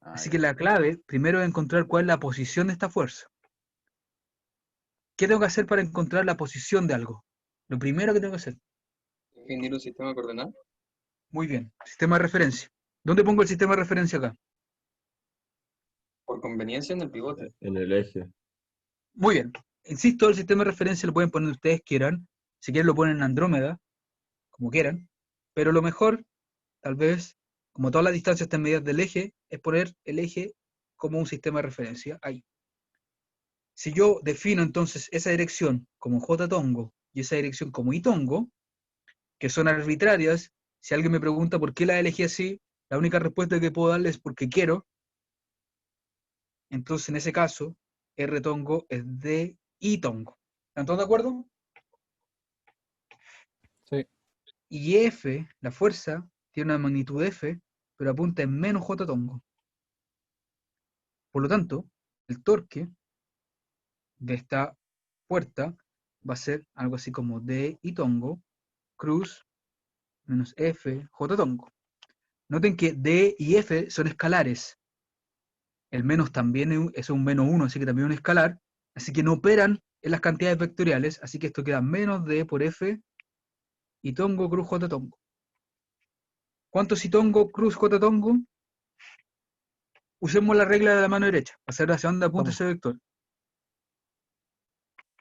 Así que la clave, primero es encontrar cuál es la posición de esta fuerza. ¿Qué tengo que hacer para encontrar la posición de algo? Lo primero que tengo que hacer. Definir un sistema de coordenadas. Muy bien, sistema de referencia. ¿Dónde pongo el sistema de referencia acá? Por conveniencia en el pivote. En el eje. Muy bien. Insisto, el sistema de referencia lo pueden poner ustedes quieran. Si quieren lo ponen en Andrómeda, como quieran. Pero lo mejor, tal vez, como todas las distancias están medidas del eje, es poner el eje como un sistema de referencia ahí. Si yo defino entonces esa dirección como J tongo y esa dirección como I tongo, que son arbitrarias, si alguien me pregunta por qué la elegí así, la única respuesta que puedo darle es porque quiero. Entonces, en ese caso, R tongo es de I tongo. ¿Están todos de acuerdo? Sí. Y F, la fuerza, tiene una magnitud F, pero apunta en menos J tongo. Por lo tanto, el torque de esta puerta va a ser algo así como D I tongo, cruz, menos F, J tongo. Noten que D y F son escalares. El menos también es un menos 1, así que también es un escalar. Así que no operan en las cantidades vectoriales, así que esto queda menos D por F y tongo cruz J tongo. ¿Cuánto es I tongo cruz J tongo? Usemos la regla de la mano derecha, para saber hacia dónde apunta ese vector.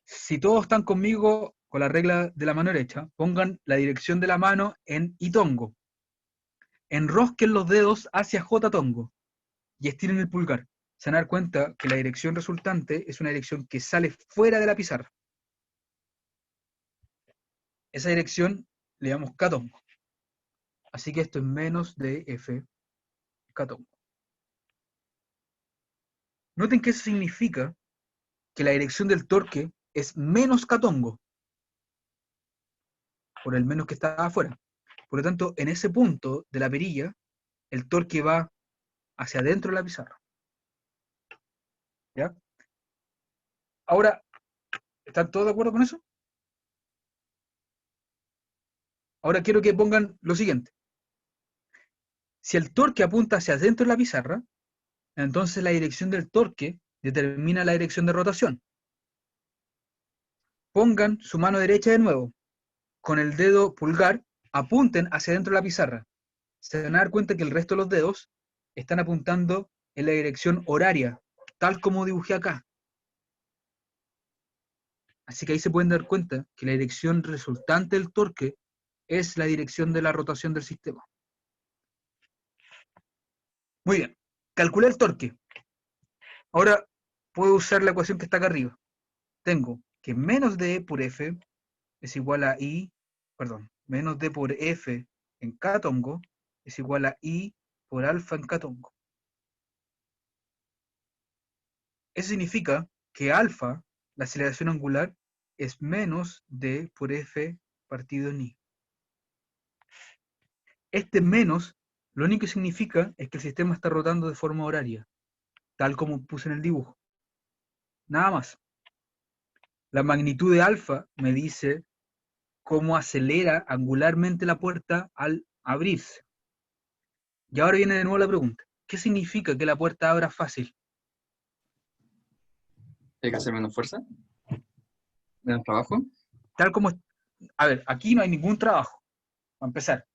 Si todos están conmigo con la regla de la mano derecha, pongan la dirección de la mano en I tongo. Enrosquen los dedos hacia J tongo y estiren el pulgar. Se van a dar cuenta que la dirección resultante es una dirección que sale fuera de la pizarra. Esa dirección le llamamos K tongo. Así que esto es menos de F K tongo. Noten que eso significa que la dirección del torque es menos K tongo, por el menos que está afuera. Por lo tanto, en ese punto de la perilla, el torque va hacia adentro de la pizarra. ¿Ya? Ahora, ¿están todos de acuerdo con eso? Ahora quiero que pongan lo siguiente. Si el torque apunta hacia adentro de la pizarra, entonces la dirección del torque determina la dirección de rotación. Pongan su mano derecha de nuevo. Con el dedo pulgar, apunten hacia adentro de la pizarra. Se van a dar cuenta que el resto de los dedos están apuntando en la dirección horaria, tal como dibujé acá. Así que ahí se pueden dar cuenta que la dirección resultante del torque es la dirección de la rotación del sistema. Muy bien, calculé el torque. Ahora puedo usar la ecuación que está acá arriba. Tengo que menos D por F es igual a I, perdón, menos D por F en K tongo es igual a I por alfa en K tongo. Eso significa que alfa, la aceleración angular, es menos D por F partido en I. Este menos, lo único que significa es que el sistema está rotando de forma horaria, tal como puse en el dibujo. Nada más. La magnitud de alfa me dice cómo acelera angularmente la puerta al abrirse. Y ahora viene de nuevo la pregunta. ¿Qué significa que la puerta abra fácil? ¿Hay que hacer menos fuerza? ¿Menos trabajo? Tal como... A ver, aquí no hay ningún trabajo. Para empezar.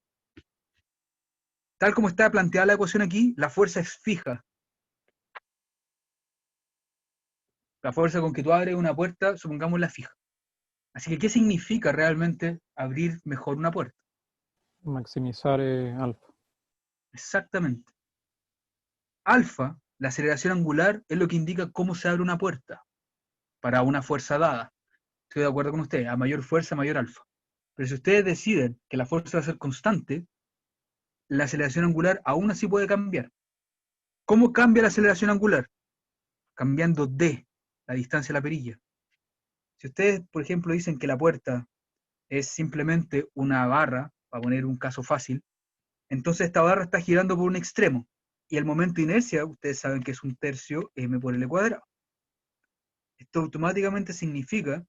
Tal como está planteada la ecuación aquí, la fuerza es fija. La fuerza con que tú abres una puerta, supongamos la fija. Así que, ¿qué significa realmente abrir mejor una puerta? Maximizar alfa. Exactamente. Alfa, la aceleración angular, es lo que indica cómo se abre una puerta para una fuerza dada. Estoy de acuerdo con ustedes, a mayor fuerza, mayor alfa. Pero si ustedes deciden que la fuerza va a ser constante, la aceleración angular aún así puede cambiar. ¿Cómo cambia la aceleración angular? Cambiando D, la distancia de la perilla. Si ustedes, por ejemplo, dicen que la puerta es simplemente una barra, para poner un caso fácil, entonces esta barra está girando por un extremo, y el momento de inercia, ustedes saben que es 1/3 m por L cuadrado. Esto automáticamente significa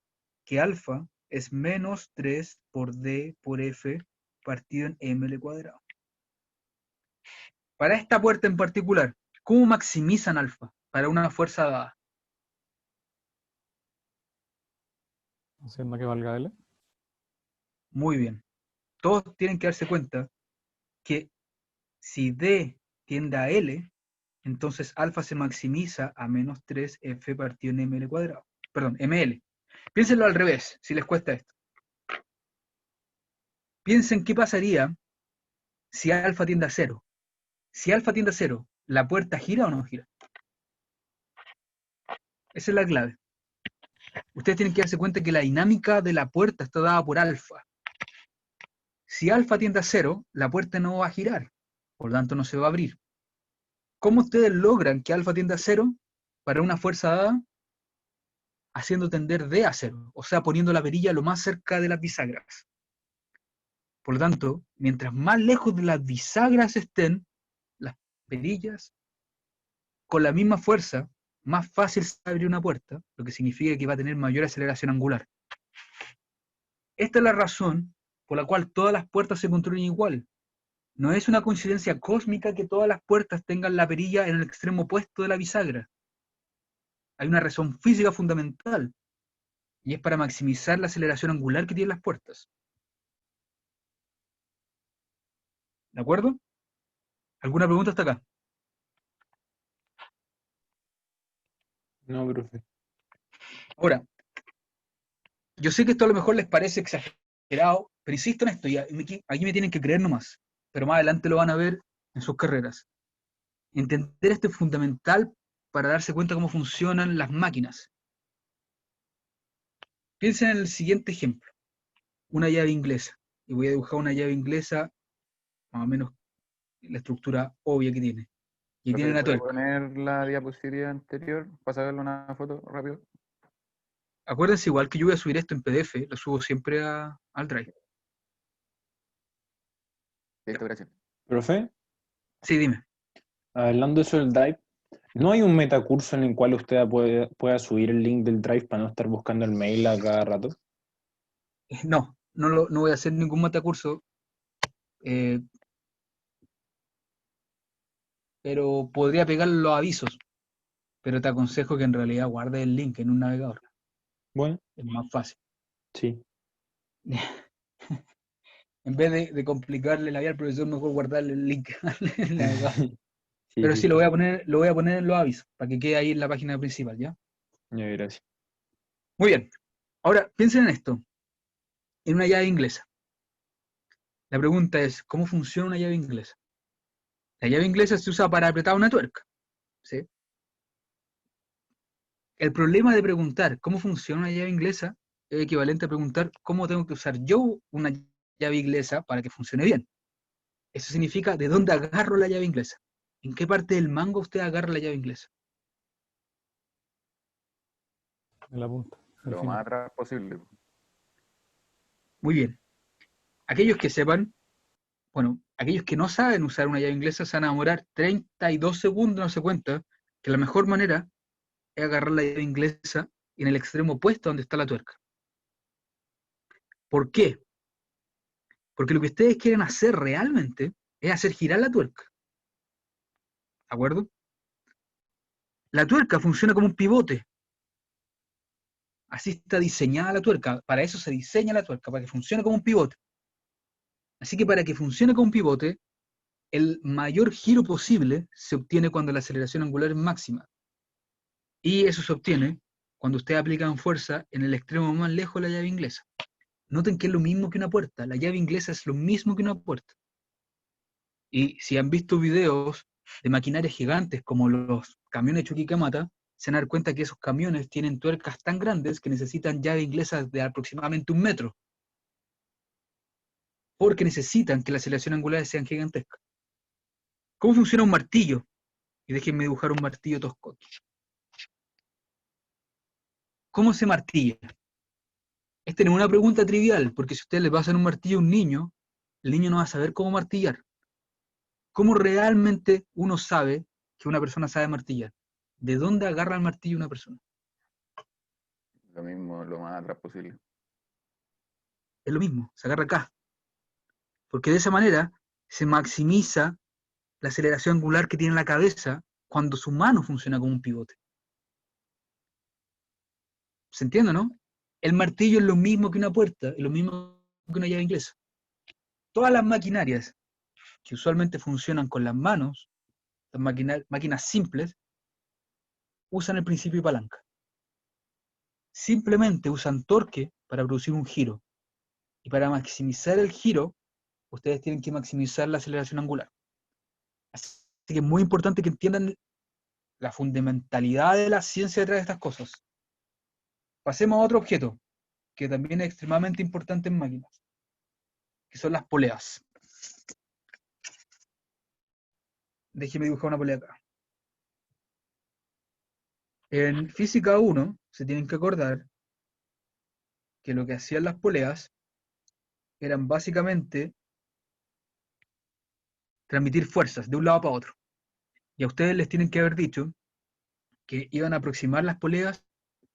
que alfa es menos 3 por D por F partido en ml cuadrado. Para esta puerta en particular, ¿cómo maximizan alfa para una fuerza dada? Haciendo que valga L. Muy bien. Todos tienen que darse cuenta que si D tiende a L, entonces alfa se maximiza a menos 3F partido en ml cuadrado. Perdón, ml. Piénsenlo al revés, si les cuesta esto. Piensen qué pasaría si alfa tiende a 0. Si alfa tiende a 0, ¿la puerta gira o no gira? Esa es la clave. Ustedes tienen que darse cuenta que la dinámica de la puerta está dada por alfa. Si alfa tiende a 0, la puerta no va a girar, por lo tanto no se va a abrir. ¿Cómo ustedes logran que alfa tienda a 0 para una fuerza dada? Haciendo tender D a 0, o sea, poniendo la perilla lo más cerca de las bisagras. Por lo tanto, mientras más lejos de las bisagras estén las perillas, con la misma fuerza, más fácil se abre una puerta, lo que significa que va a tener mayor aceleración angular. Esta es la razón por la cual todas las puertas se construyen igual. No es una coincidencia cósmica que todas las puertas tengan la perilla en el extremo opuesto de la bisagra. Hay una razón física fundamental, y es para maximizar la aceleración angular que tienen las puertas. ¿De acuerdo? ¿Alguna pregunta hasta acá? No, profe. Ahora, yo sé que esto a lo mejor les parece exagerado, pero insisto en esto, y aquí me tienen que creer nomás, pero más adelante lo van a ver en sus carreras. Entender esto es fundamental para darse cuenta cómo funcionan las máquinas. Piensen en el siguiente ejemplo, una llave inglesa, y voy a dibujar una llave inglesa más o menos la estructura obvia que tiene. Y tiene una ¿Puede tuerca. poner la diapositiva anterior para sacarle una foto rápido? Acuérdense, igual que yo voy a subir esto en PDF, lo subo siempre al Drive. Listo, gracias. Profe, Sí, dime. hablando de eso del Drive, ¿no hay un metacurso en el cual usted pueda subir el link del Drive para no estar buscando el mail a cada rato? No voy a hacer ningún metacurso, pero podría pegar los avisos. Pero te aconsejo que en realidad guardes el link en un navegador. Bueno, Es más fácil. sí. En vez de complicarle la vida al profesor, mejor guardarle el link al navegador. Sí, Pero sí, sí, lo voy a poner en los avisos, para que quede ahí en la página principal, ¿ya? Ya, gracias. Muy bien. Ahora, piensen en esto. En una llave inglesa. La pregunta es, ¿cómo funciona una llave inglesa? La llave inglesa se usa para apretar una tuerca, ¿sí? El problema de preguntar cómo funciona una llave inglesa es equivalente a preguntar cómo tengo que usar yo una llave inglesa para que funcione bien. Eso significa de dónde agarro la llave inglesa. ¿En qué parte del mango usted agarra la llave inglesa? En la punta. al Lo final. más atrás posible. Muy bien. Aquellos que sepan, bueno, aquellos que no saben usar una llave inglesa se van a demorar 32 segundos, no se cuenta, que la mejor manera es agarrar la llave inglesa en el extremo opuesto donde está la tuerca. ¿Por qué? Porque lo que ustedes quieren hacer realmente es hacer girar la tuerca. ¿De acuerdo? La tuerca funciona como un pivote. Así está diseñada la tuerca. Para eso se diseña la tuerca, para que funcione como un pivote. Así que para que funcione como un pivote, el mayor giro posible se obtiene cuando la aceleración angular es máxima. Y eso se obtiene cuando ustedes aplican fuerza en el extremo más lejos de la llave inglesa. Noten que es lo mismo que una puerta. La llave inglesa es lo mismo que una puerta. Y si han visto videos de maquinarias gigantes como los camiones Chuquicamata, se van a dar cuenta que esos camiones tienen tuercas tan grandes que necesitan llaves inglesas de aproximadamente 1 metro. Porque necesitan que la aceleración angular sea gigantesca. ¿Cómo funciona un martillo? Y déjenme dibujar un martillo tosco. ¿Cómo se martilla? Esta no es una pregunta trivial, porque si ustedes le pasan un martillo a un niño, el niño no va a saber cómo martillar. ¿Cómo realmente uno sabe que una persona sabe martillar? ¿De dónde agarra el martillo una persona? Lo mismo, lo más atrás posible. Es lo mismo, se agarra acá. Porque de esa manera se maximiza la aceleración angular que tiene la cabeza cuando su mano funciona como un pivote. ¿Se entiende, no? El martillo es lo mismo que una puerta, es lo mismo que una llave inglesa. Todas las maquinarias que usualmente funcionan con las manos, las máquinas simples, usan el principio de palanca. Simplemente usan torque para producir un giro. Y para maximizar el giro, ustedes tienen que maximizar la aceleración angular. Así que es muy importante que entiendan la fundamentalidad de la ciencia detrás de estas cosas. Pasemos a otro objeto, que también es extremadamente importante en máquinas, que son las poleas. Déjeme dibujar una polea acá. En física 1 se tienen que acordar que lo que hacían las poleas eran básicamente transmitir fuerzas de un lado para otro. Y a ustedes les tienen que haber dicho que iban a aproximar las poleas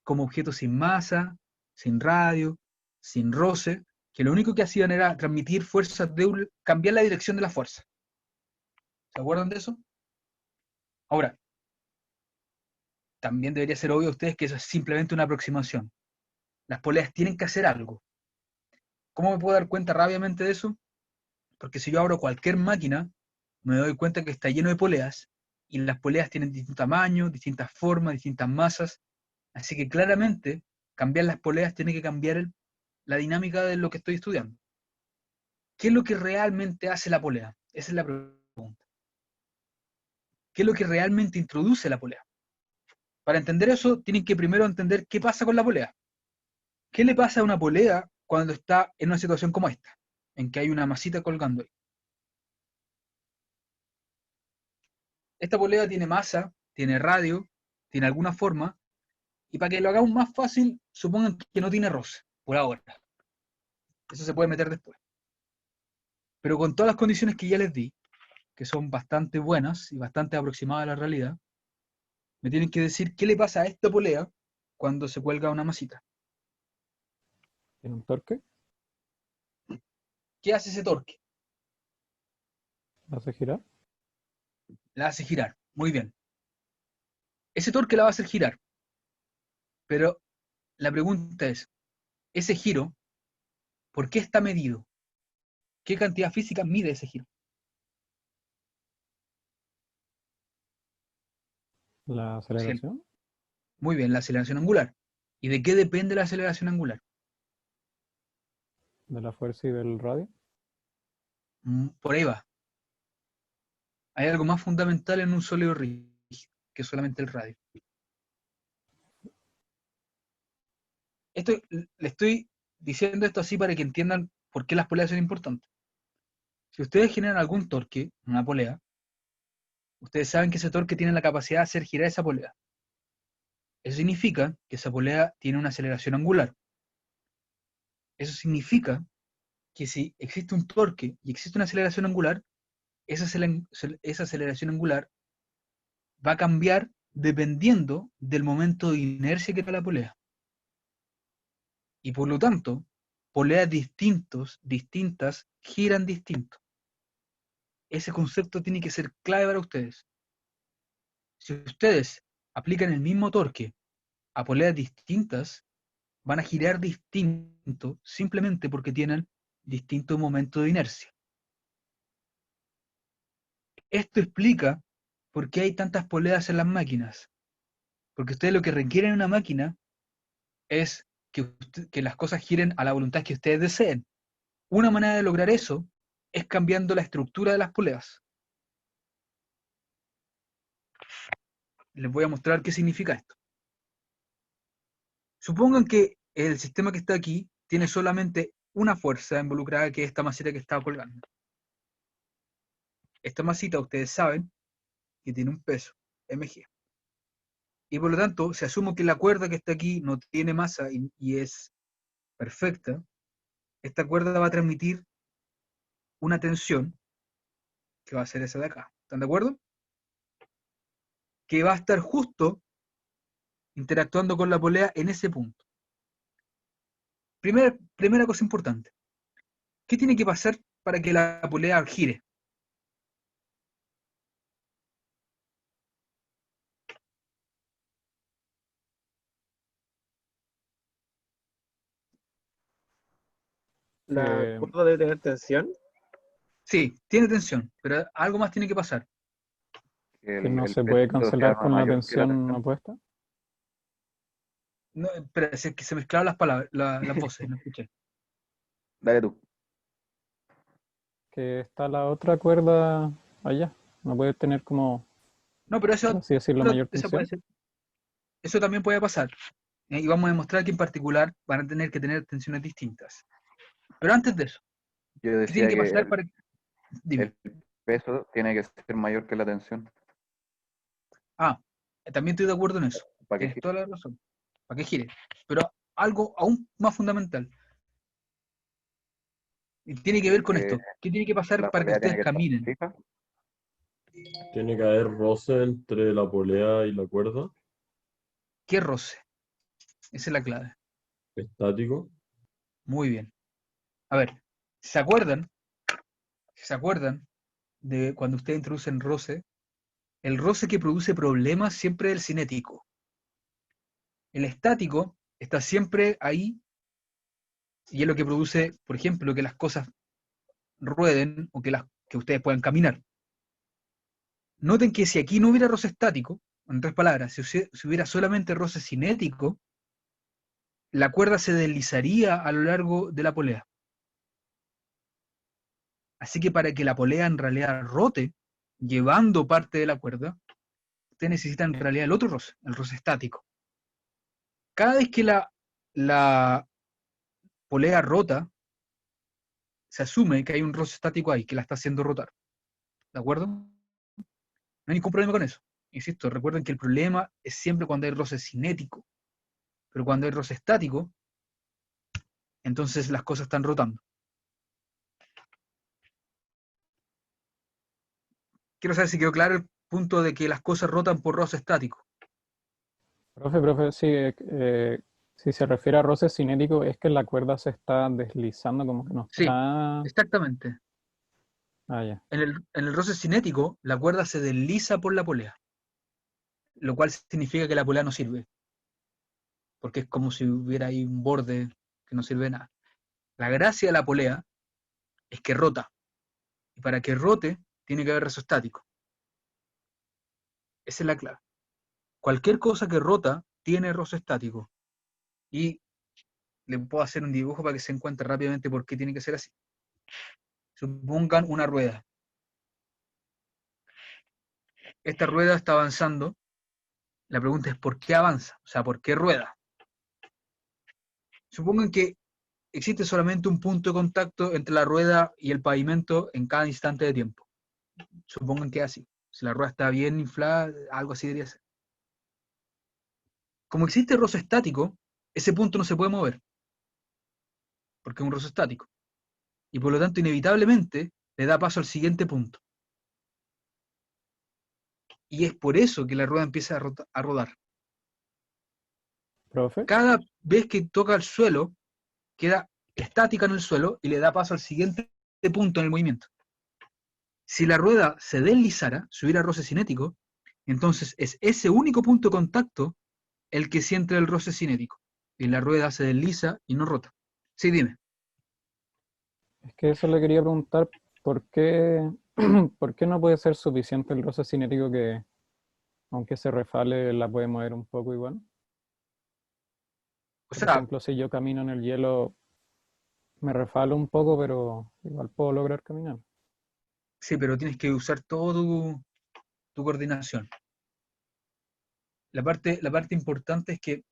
como objetos sin masa, sin radio, sin roce, que lo único que hacían era transmitir fuerzas cambiar la dirección de la fuerza. ¿Se acuerdan de eso? Ahora, también debería ser obvio a ustedes que eso es simplemente una aproximación. Las poleas tienen que hacer algo. ¿Cómo me puedo dar cuenta rápidamente de eso? Porque si yo abro cualquier máquina, me doy cuenta que está lleno de poleas, y las poleas tienen distintos tamaños, distintas formas, distintas masas, así que claramente cambiar las poleas tiene que cambiar la dinámica de lo que estoy estudiando. ¿Qué es lo que realmente hace la polea? Esa es la pregunta. ¿Qué es lo que realmente introduce la polea? Para entender eso, tienen que primero entender qué pasa con la polea. ¿Qué le pasa a una polea cuando está en una situación como esta, en que hay una masita colgando ahí? Esta polea tiene masa, tiene radio, tiene alguna forma, y para que lo hagamos más fácil, supongan que no tiene roce, por ahora. Eso se puede meter después. Pero con todas las condiciones que ya les di, que son bastante buenas y bastante aproximadas a la realidad, me tienen que decir qué le pasa a esta polea cuando se cuelga una masita. ¿Tiene un torque? ¿Qué hace ese torque? ¿La hace girar? La hace girar. Muy bien. Ese torque la va a hacer girar. Pero la pregunta es, ese giro, ¿por qué está medido? ¿Qué cantidad física mide ese giro? ¿La aceleración? Muy bien, la aceleración angular. ¿Y de qué depende la aceleración angular? ¿De la fuerza y del radio? Por ahí va. Hay algo más fundamental en un sólido rígido que solamente el radio. Le estoy diciendo esto así para que entiendan por qué las poleas son importantes. Si ustedes generan algún torque en una polea, ustedes saben que ese torque tiene la capacidad de hacer girar esa polea. Eso significa que esa polea tiene una aceleración angular. Eso significa que si existe un torque y existe una aceleración angular, esa aceleración angular va a cambiar dependiendo del momento de inercia que da la polea. Y por lo tanto, poleas distintas giran distinto. Ese concepto tiene que ser clave para ustedes. Si ustedes aplican el mismo torque a poleas distintas, van a girar distinto simplemente porque tienen distinto momento de inercia. Esto explica por qué hay tantas poleas en las máquinas. Porque ustedes lo que requieren en una máquina es que las cosas giren a la voluntad que ustedes deseen. Una manera de lograr eso es cambiando la estructura de las poleas. Les voy a mostrar qué significa esto. Supongan que el sistema que está aquí tiene solamente una fuerza involucrada, que es esta masita que está colgando. Esta masita, ustedes saben, que tiene un peso, mg. Y por lo tanto, si asumo que la cuerda que está aquí no tiene masa y es perfecta, esta cuerda va a transmitir una tensión, que va a ser esa de acá. ¿Están de acuerdo? Que va a estar justo interactuando con la polea en ese punto. Primera cosa importante. ¿Qué tiene que pasar para que la polea gire? ¿La cuerda debe tener tensión? Sí, tiene tensión, pero algo más tiene que pasar. ¿Que no se puede cancelar con la tensión opuesta? No, espera, es que se mezclaron las palabras, las voces, no escuché. Dale tú. Que está la otra cuerda allá, No puede tener como, No, pero por así decirlo, mayor eso puede tensión. ser. Eso también puede pasar. Y vamos a demostrar que en particular van a tener que tener tensiones distintas. Pero antes de eso, Yo ¿qué tiene decía que que pasar para que... Dime. el peso tiene que ser mayor que la tensión. Ah, también estoy de acuerdo en eso. Para que Tienes gire. toda la razón. Para que gire. Pero algo aún más fundamental. Y tiene que ver con Que esto. ¿Qué tiene que pasar la para que polea tiene ustedes que estar caminen? fija. Tiene que haber roce entre la polea y la cuerda, ¿Qué roce? Esa es la clave. estático. Muy bien. A ver, ¿se acuerdan? ¿Se acuerdan de cuando ustedes introducen roce? El roce que produce problemas siempre es el cinético. El estático está siempre ahí y es lo que produce, por ejemplo, que las cosas rueden o que ustedes puedan caminar. Noten que si aquí no hubiera roce estático, en otras palabras, si hubiera solamente roce cinético, la cuerda se deslizaría a lo largo de la polea. Así que para que la polea en realidad rote, llevando parte de la cuerda, usted necesita en realidad el otro roce, el roce estático. Cada vez que la polea rota, se asume que hay un roce estático ahí, que la está haciendo rotar. ¿De acuerdo? No hay ningún problema con eso. Insisto, recuerden que el problema es siempre cuando hay roce cinético. Pero cuando hay roce estático, entonces las cosas están rotando. Quiero saber si quedó claro el punto de que las cosas rotan por roce estático. Profe, sí, si se refiere a roce cinético, es que la cuerda se está deslizando, como que no Sí, está... exactamente. Ah, ya. En el roce cinético, la cuerda se desliza por la polea, lo cual significa que la polea no sirve, porque es como si hubiera ahí un borde que no sirve de nada. La gracia de la polea es que rota, y para que rote, tiene que haber roce estático. Esa es la clave. Cualquier cosa que rota tiene roce estático. Y le puedo hacer un dibujo para que se encuentre rápidamente por qué tiene que ser así. Supongan una rueda. Esta rueda está avanzando. La pregunta es ¿por qué avanza? O sea, ¿por qué rueda? Supongan que existe solamente un punto de contacto entre la rueda y el pavimento en cada instante de tiempo. Supongan que es así. Si la rueda está bien inflada, algo así debería ser. Como existe roce estático, ese punto no se puede mover, porque es un roce estático. Y por lo tanto, inevitablemente, le da paso al siguiente punto. Y es por eso que la rueda empieza a rodar. Profe, Cada vez que toca el suelo, queda estática en el suelo y le da paso al siguiente punto en el movimiento. Si la rueda se deslizara, si hubiera roce cinético, entonces es ese único punto de contacto el que siente el roce cinético. Y la rueda se desliza y no rota. Sí, dime. es que eso le quería preguntar, ¿por qué, ¿por qué no puede ser suficiente el roce cinético que, aunque se refale, la puede mover un poco igual? O Por sea, ejemplo, si yo camino en el hielo, me refalo un poco, pero igual puedo lograr caminar. sí, pero tienes que usar toda tu coordinación. La parte importante es que,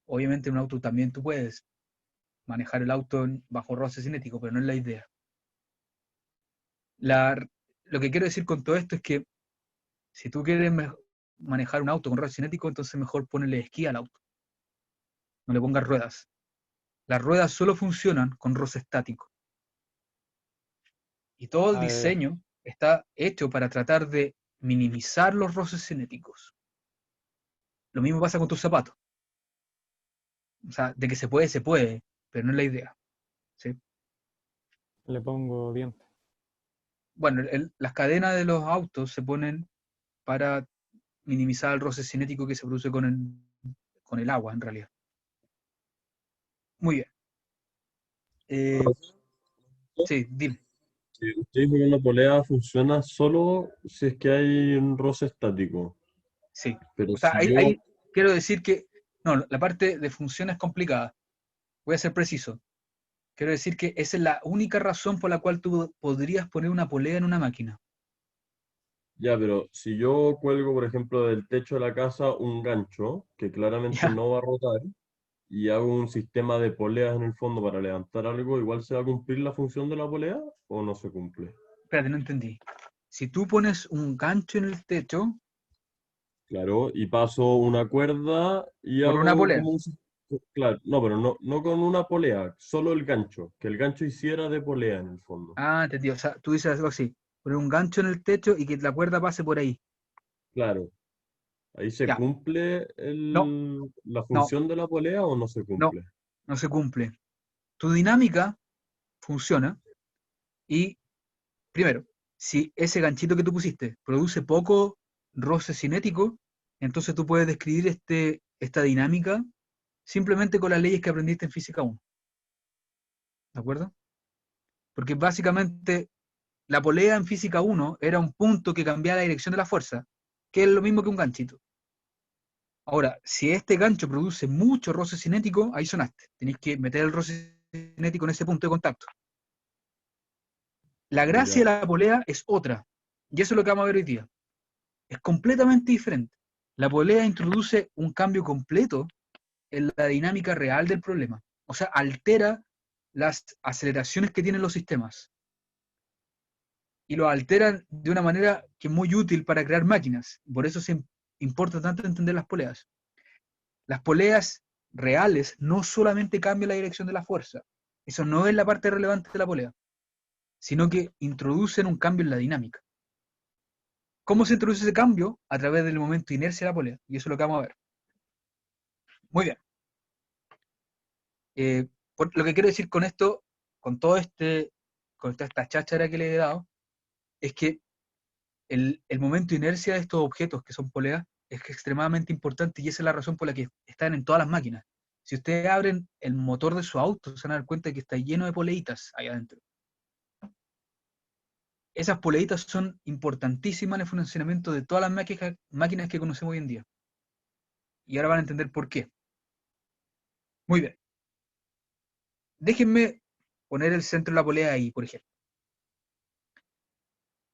obviamente, en un auto también tú puedes manejar el auto bajo roce cinético, pero no es la idea. Lo que quiero decir con todo esto es que si tú quieres manejar un auto con roce cinético, entonces mejor ponerle esquí al auto. No le pongas ruedas. Las ruedas solo funcionan con roce estático. Y todo el Ah, diseño está hecho para tratar de minimizar los roces cinéticos. Lo mismo pasa con tus zapatos. O sea, de que se puede, pero no es la idea. ¿Sí? le pongo dientes. Bueno, las cadenas de los autos se ponen para minimizar el roce cinético que se produce con el agua, en realidad. Muy bien. Sí, dime. Usted dice que una polea funciona solo si es que hay un roce estático. Sí. Pero O sea, si yo, ahí quiero decir que, no, la parte de función es complicada. Voy a ser preciso. Quiero decir que esa es la única razón por la cual tú podrías poner una polea en una máquina. Ya, pero si yo cuelgo, por ejemplo, del techo de la casa un gancho que claramente Ya, no va a rotar y hago un sistema de poleas en el fondo para levantar algo, ¿igual se va a cumplir la función de la polea o no se cumple? espérate, no entendí. Si tú pones un gancho en el techo Claro, y paso una cuerda y por una hago polea. como un... Claro, no, pero no con una polea, solo el gancho, que el gancho hiciera de polea en el fondo. Ah, entendí. O sea, tú dices algo así. Poner un gancho en el techo y que la cuerda pase por ahí. Claro, ¿ahí se Ya. cumple No, la no, función de la polea o no se no, cumple? no se cumple. Tu dinámica funciona y, primero, si ese ganchito que tú pusiste produce poco roce cinético, entonces tú puedes describir esta dinámica simplemente con las leyes que aprendiste en física 1. ¿De acuerdo? Porque básicamente la polea en física 1 era un punto que cambiaba la dirección de la fuerza, que es lo mismo que un ganchito. Ahora, si este gancho produce mucho roce cinético, ahí sonaste. Tenéis que meter el roce cinético en ese punto de contacto. La gracia Ya, de la polea es otra, y eso es lo que vamos a ver hoy día. Es completamente diferente. La polea introduce un cambio completo en la dinámica real del problema. O sea, altera las aceleraciones que tienen los sistemas. Y lo alteran de una manera que es muy útil para crear máquinas. Por eso se importa tanto entender las poleas. Las poleas reales no solamente cambian la dirección de la fuerza, eso no es la parte relevante de la polea, sino que introducen un cambio en la dinámica. ¿Cómo se introduce ese cambio? A través del momento de inercia de la polea, y eso es lo que vamos a ver. Muy bien. Lo que quiero decir con esto, con todo con toda esta cháchara que le he dado, es que el momento de inercia de estos objetos que son poleas es extremadamente importante y esa es la razón por la que están en todas las máquinas. Si ustedes abren el motor de su auto, se van a dar cuenta de que está lleno de poleitas ahí adentro. Esas poleitas son importantísimas en el funcionamiento de todas las máquinas que conocemos hoy en día. Y ahora van a entender por qué. Muy bien. Déjenme poner el centro de la polea ahí, por ejemplo.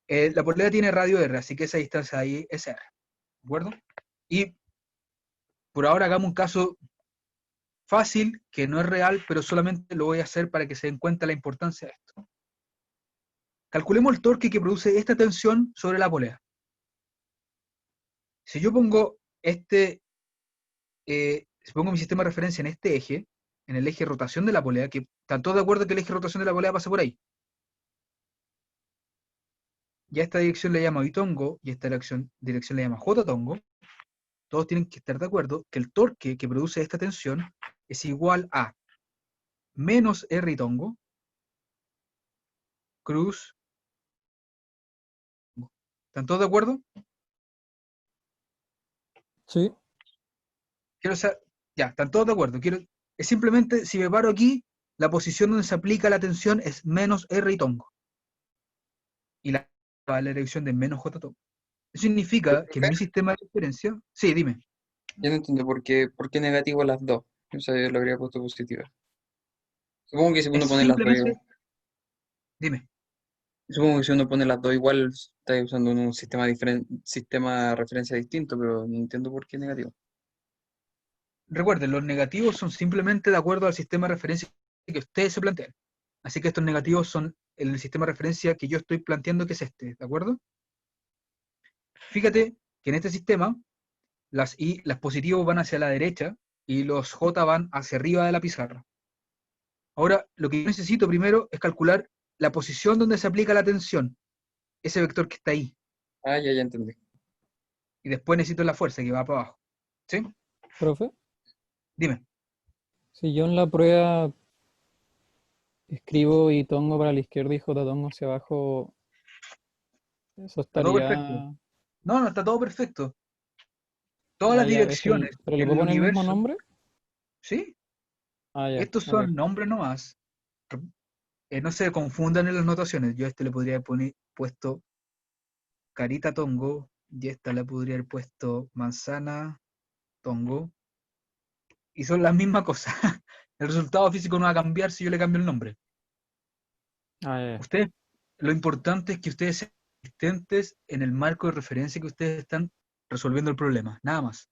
La polea tiene radio R, así que esa distancia ahí es R. ¿De acuerdo? Y por ahora hagamos un caso fácil, que no es real, pero solamente lo voy a hacer para que se den cuenta la importancia de esto. Calculemos el torque que produce esta tensión sobre la polea. Si yo pongo si pongo mi sistema de referencia en este eje, en el eje de rotación de la polea, que están todos de acuerdo que el eje de rotación de la polea pasa por ahí. Y a esta dirección le llamo I-tongo, y a esta dirección le llamo J-tongo. Todos tienen que estar de acuerdo que el torque que produce esta tensión es igual a menos R I-tongo cruz. ¿Están todos de acuerdo? Sí. Quiero saber, ya, están todos de acuerdo. Es simplemente, si me paro aquí, la posición donde se aplica la tensión es menos R I-tongo. Y la dirección de menos J-tongo. Eso significa que en mi sistema de referencia... Sí, dime. Yo no entiendo por qué negativo las dos. O sea, yo lo habría puesto positiva. Supongo que si uno Es pone las dos igual. simplemente... Dime. Supongo que si uno pone las dos igual, está usando un sistema de referencia distinto, pero no entiendo por qué negativo. Recuerden, los negativos son simplemente de acuerdo al sistema de referencia que ustedes se plantean. Así que estos negativos son el sistema de referencia que yo estoy planteando, que es este, ¿de acuerdo? Fíjate que en este sistema las positivos van hacia la derecha y los J van hacia arriba de la pizarra. Ahora, lo que yo necesito primero es calcular la posición donde se aplica la tensión, ese vector que está ahí. Ah, ya entendí. Y después necesito la fuerza que va para abajo. ¿Sí? Profe, Dime. si yo en la prueba escribo I-tongo para la izquierda y J-tongo hacia abajo, eso Está todo perfecto. estaría... No, está todo perfecto. Todas las ya, direcciones ¿pero le en puedo el poner el mismo universo... nombre? ¿Sí? Ah, ya, Estos ok. son nombres nomás. No se confundan en las notaciones. Yo a este le podría haber puesto carita tongo y a esta le podría haber puesto manzana tongo. Y son las mismas cosas. El resultado físico no va a cambiar si yo le cambio el nombre. Ah, ya. Lo importante es que ustedes se consistentes en el marco de referencia que ustedes están resolviendo el problema, nada más.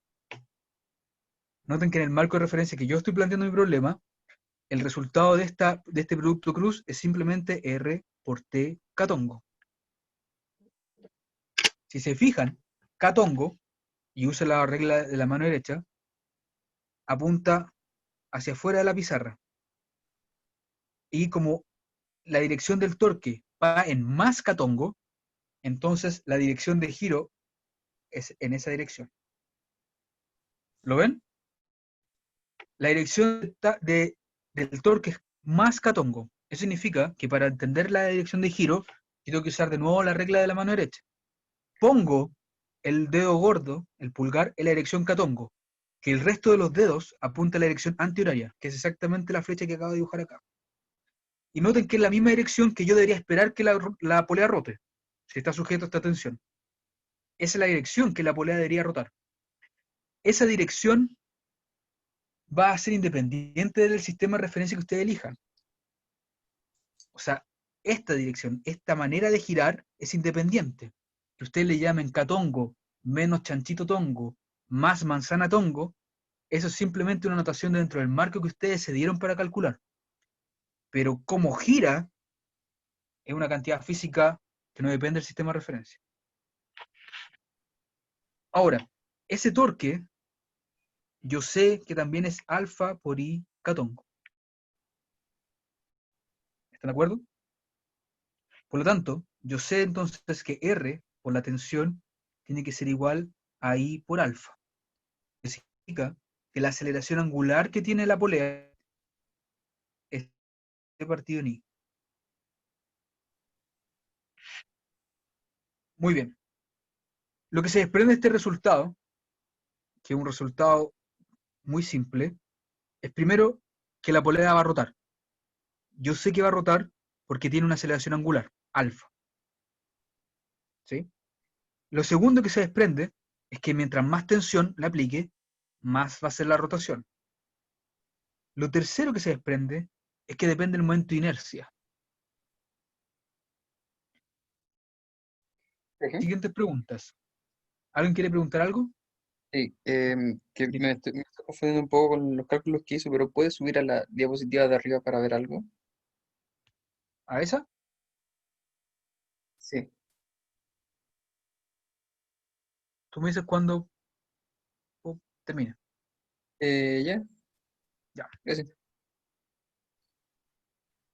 Noten que en el marco de referencia que yo estoy planteando mi problema, el resultado de este producto cruz es simplemente R por T catongo. Si se fijan, catongo, y usa la regla de la mano derecha, apunta hacia afuera de la pizarra. Y como la dirección del torque va en más catongo, entonces la dirección de giro es en esa dirección. ¿Lo ven? La dirección del torque es más catongo. Eso significa que para entender la dirección de giro, yo tengo que usar de nuevo la regla de la mano derecha. Pongo el dedo gordo, el pulgar, en la dirección catongo, que el resto de los dedos apunta a la dirección antihoraria, que es exactamente la flecha que acabo de dibujar acá. Y noten que es la misma dirección que yo debería esperar que la polea rote, si está sujeto a esta tensión. Esa es la dirección que la polea debería rotar. Esa dirección va a ser independiente del sistema de referencia que ustedes elijan. O sea, esta dirección, esta manera de girar es independiente. Que ustedes le llamen catongo, menos chanchito tongo, más manzana tongo, eso es simplemente una notación dentro del marco que ustedes se dieron para calcular. Pero cómo gira es una cantidad física que no depende del sistema de referencia. Ahora, ese torque, yo sé que también es alfa por I catongo. ¿Están de acuerdo? Por lo tanto, yo sé entonces que R por la tensión tiene que ser igual a I por alfa. Eso significa que la aceleración angular que tiene la polea es partido en I. Muy bien. Lo que se desprende de este resultado, que es un resultado muy simple, es primero que la polea va a rotar. Yo sé que va a rotar porque tiene una aceleración angular, alfa. ¿Sí? Lo segundo que se desprende es que mientras más tensión le aplique, más va a ser la rotación. Lo tercero que se desprende es que depende del momento de inercia. Siguientes preguntas. ¿Alguien quiere preguntar algo? Sí, que me estoy confundiendo un poco con los cálculos que hizo, pero ¿puedes subir a la diapositiva de arriba para ver algo? ¿A esa? Sí. Tú me dices cuándo termina. ¿Ya? Ya. Gracias.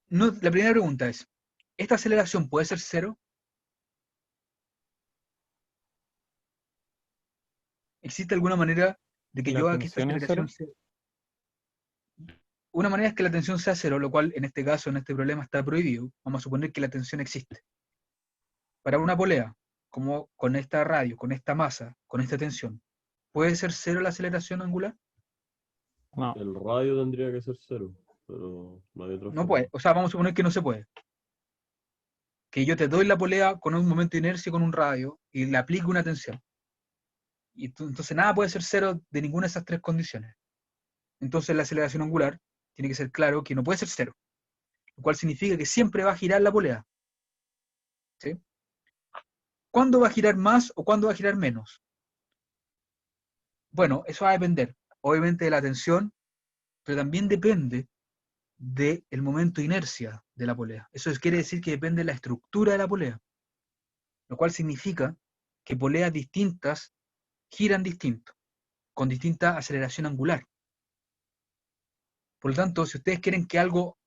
No, la primera pregunta es, ¿esta aceleración puede ser cero? ¿Existe alguna manera de que ¿La yo haga que esta tensión es cero? aceleración sea? Una manera es que la tensión sea cero, lo cual en este caso, en este problema, está prohibido. Vamos a suponer que la tensión existe. Para una polea, como con esta radio, con esta masa, con esta tensión, ¿puede ser cero la aceleración angular? No. El radio tendría que ser cero, pero no hay otra No forma. puede. O sea, vamos a suponer que no se puede. Que yo te doy la polea con un momento de inercia con un radio y le aplico una tensión. Y entonces nada puede ser cero de ninguna de esas tres condiciones. Entonces la aceleración angular tiene que ser claro que no puede ser cero, lo cual significa que siempre va a girar la polea. ¿Sí? ¿Cuándo va a girar más o cuándo va a girar menos? Bueno, eso va a depender, obviamente, de la tensión, pero también depende del momento de inercia de la polea. Eso quiere decir que depende de la estructura de la polea, lo cual significa que poleas distintas giran distinto, con distinta aceleración angular. Por lo tanto, si ustedes quieren que algo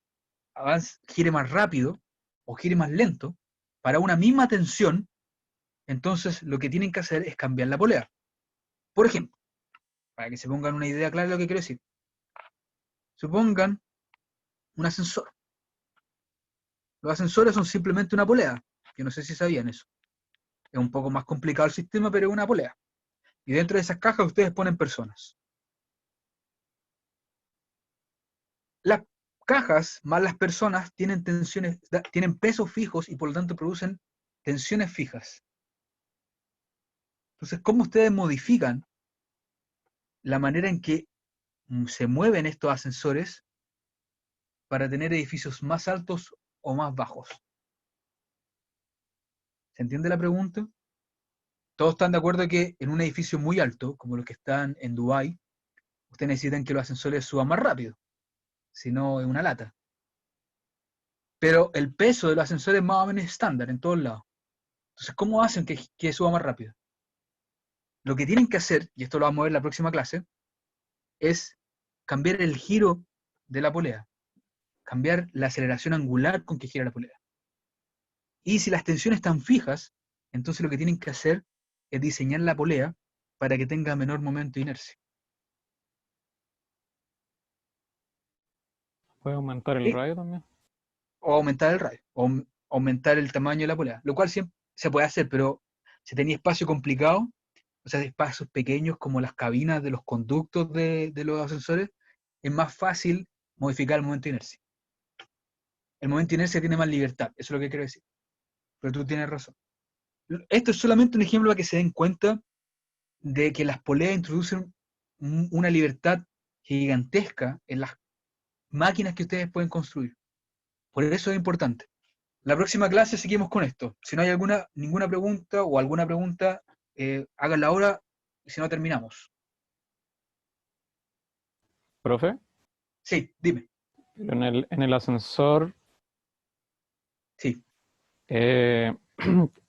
gire más rápido o gire más lento, para una misma tensión, entonces lo que tienen que hacer es cambiar la polea. Por ejemplo, para que se pongan una idea clara de lo que quiero decir, supongan un ascensor. Los ascensores son simplemente una polea. Yo no sé si sabían eso. Es un poco más complicado el sistema, pero es una polea. Y dentro de esas cajas ustedes ponen personas. Las cajas más las personas tienen tensiones, tienen pesos fijos y por lo tanto producen tensiones fijas. Entonces, ¿cómo ustedes modifican la manera en que se mueven estos ascensores para tener edificios más altos o más bajos? ¿Se entiende la pregunta? Todos están de acuerdo que en un edificio muy alto, como los que están en Dubái, ustedes necesitan que los ascensores suban más rápido, si no es una lata. Pero el peso de los ascensores más o menos es estándar en todos lados. Entonces, ¿cómo hacen que suba más rápido? Lo que tienen que hacer, y esto lo vamos a ver en la próxima clase, es cambiar el giro de la polea, cambiar la aceleración angular con que gira la polea. Y si las tensiones están fijas, entonces lo que tienen que hacer es diseñar la polea para que tenga menor momento de inercia. ¿Puede aumentar el ¿Sí? radio también? O aumentar el radio, o aumentar el tamaño de la polea, lo cual siempre se puede hacer, pero si tenía espacio complicado, o sea, espacios pequeños como las cabinas de los conductos de los ascensores, es más fácil modificar el momento de inercia. El momento de inercia tiene más libertad, eso es lo que quiero decir. Pero tú tienes razón. Esto es solamente un ejemplo para que se den cuenta de que las poleas introducen una libertad gigantesca en las máquinas que ustedes pueden construir. Por eso es importante. La próxima clase seguimos con esto. Si no hay ninguna pregunta o alguna pregunta, háganla ahora y si no terminamos. ¿Profe? Sí, dime. Pero en el ascensor Sí.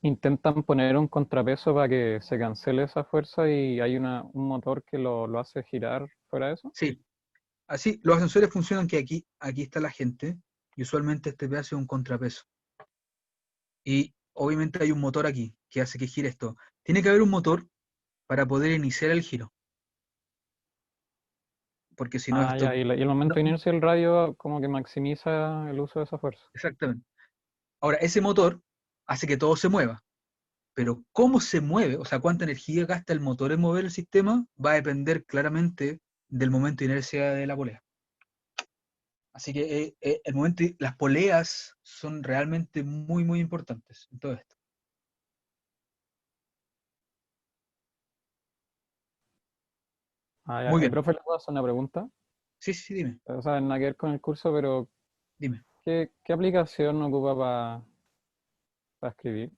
intentan poner un contrapeso para que se cancele esa fuerza y hay un motor que lo hace girar fuera de eso. Sí. Así, los ascensores funcionan que aquí está la gente y usualmente este pedazo es un contrapeso. Y obviamente hay un motor aquí que hace que gire esto. Tiene que haber un motor para poder iniciar el giro. Porque si no esto... Ya, y el momento de inercia del radio como que maximiza el uso de esa fuerza. Exactamente. Ahora, ese motor hace que todo se mueva. Pero cómo se mueve, o sea, cuánta energía gasta el motor en mover el sistema, va a depender claramente del momento de inercia de la polea. Así que las poleas son realmente muy, muy importantes en todo esto. Ya. Muy bien. Profe, ¿le puedo hacer una pregunta? Sí, dime. O sea, nada que ver con el curso, pero Dime. ¿qué aplicación ocupa para escribir?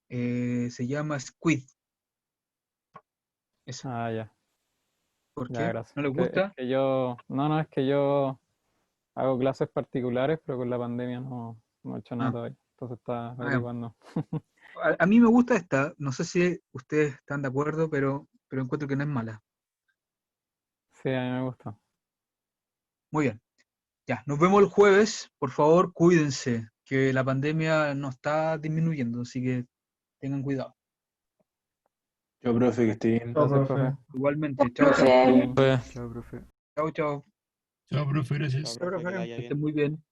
Se llama Squid. Esa. Ya. ¿Por Ya, qué? gracias. ¿No le gusta? Es que yo hago clases particulares, pero con la pandemia no he hecho nada todavía. Entonces está averiguando. A mí me gusta esta, no sé si ustedes están de acuerdo, pero encuentro que no es mala. Sí, a mí me gusta. Muy bien. Ya, nos vemos el jueves. Por favor, cuídense, que la pandemia no está disminuyendo, así que tengan cuidado. Yo, profe, que esté bien. Gracias, profe. Igualmente. Chao, chao. Chao, profe. Chao, chao. Chao, profe, gracias. Chao, profe, que vaya Que estén bien. muy bien.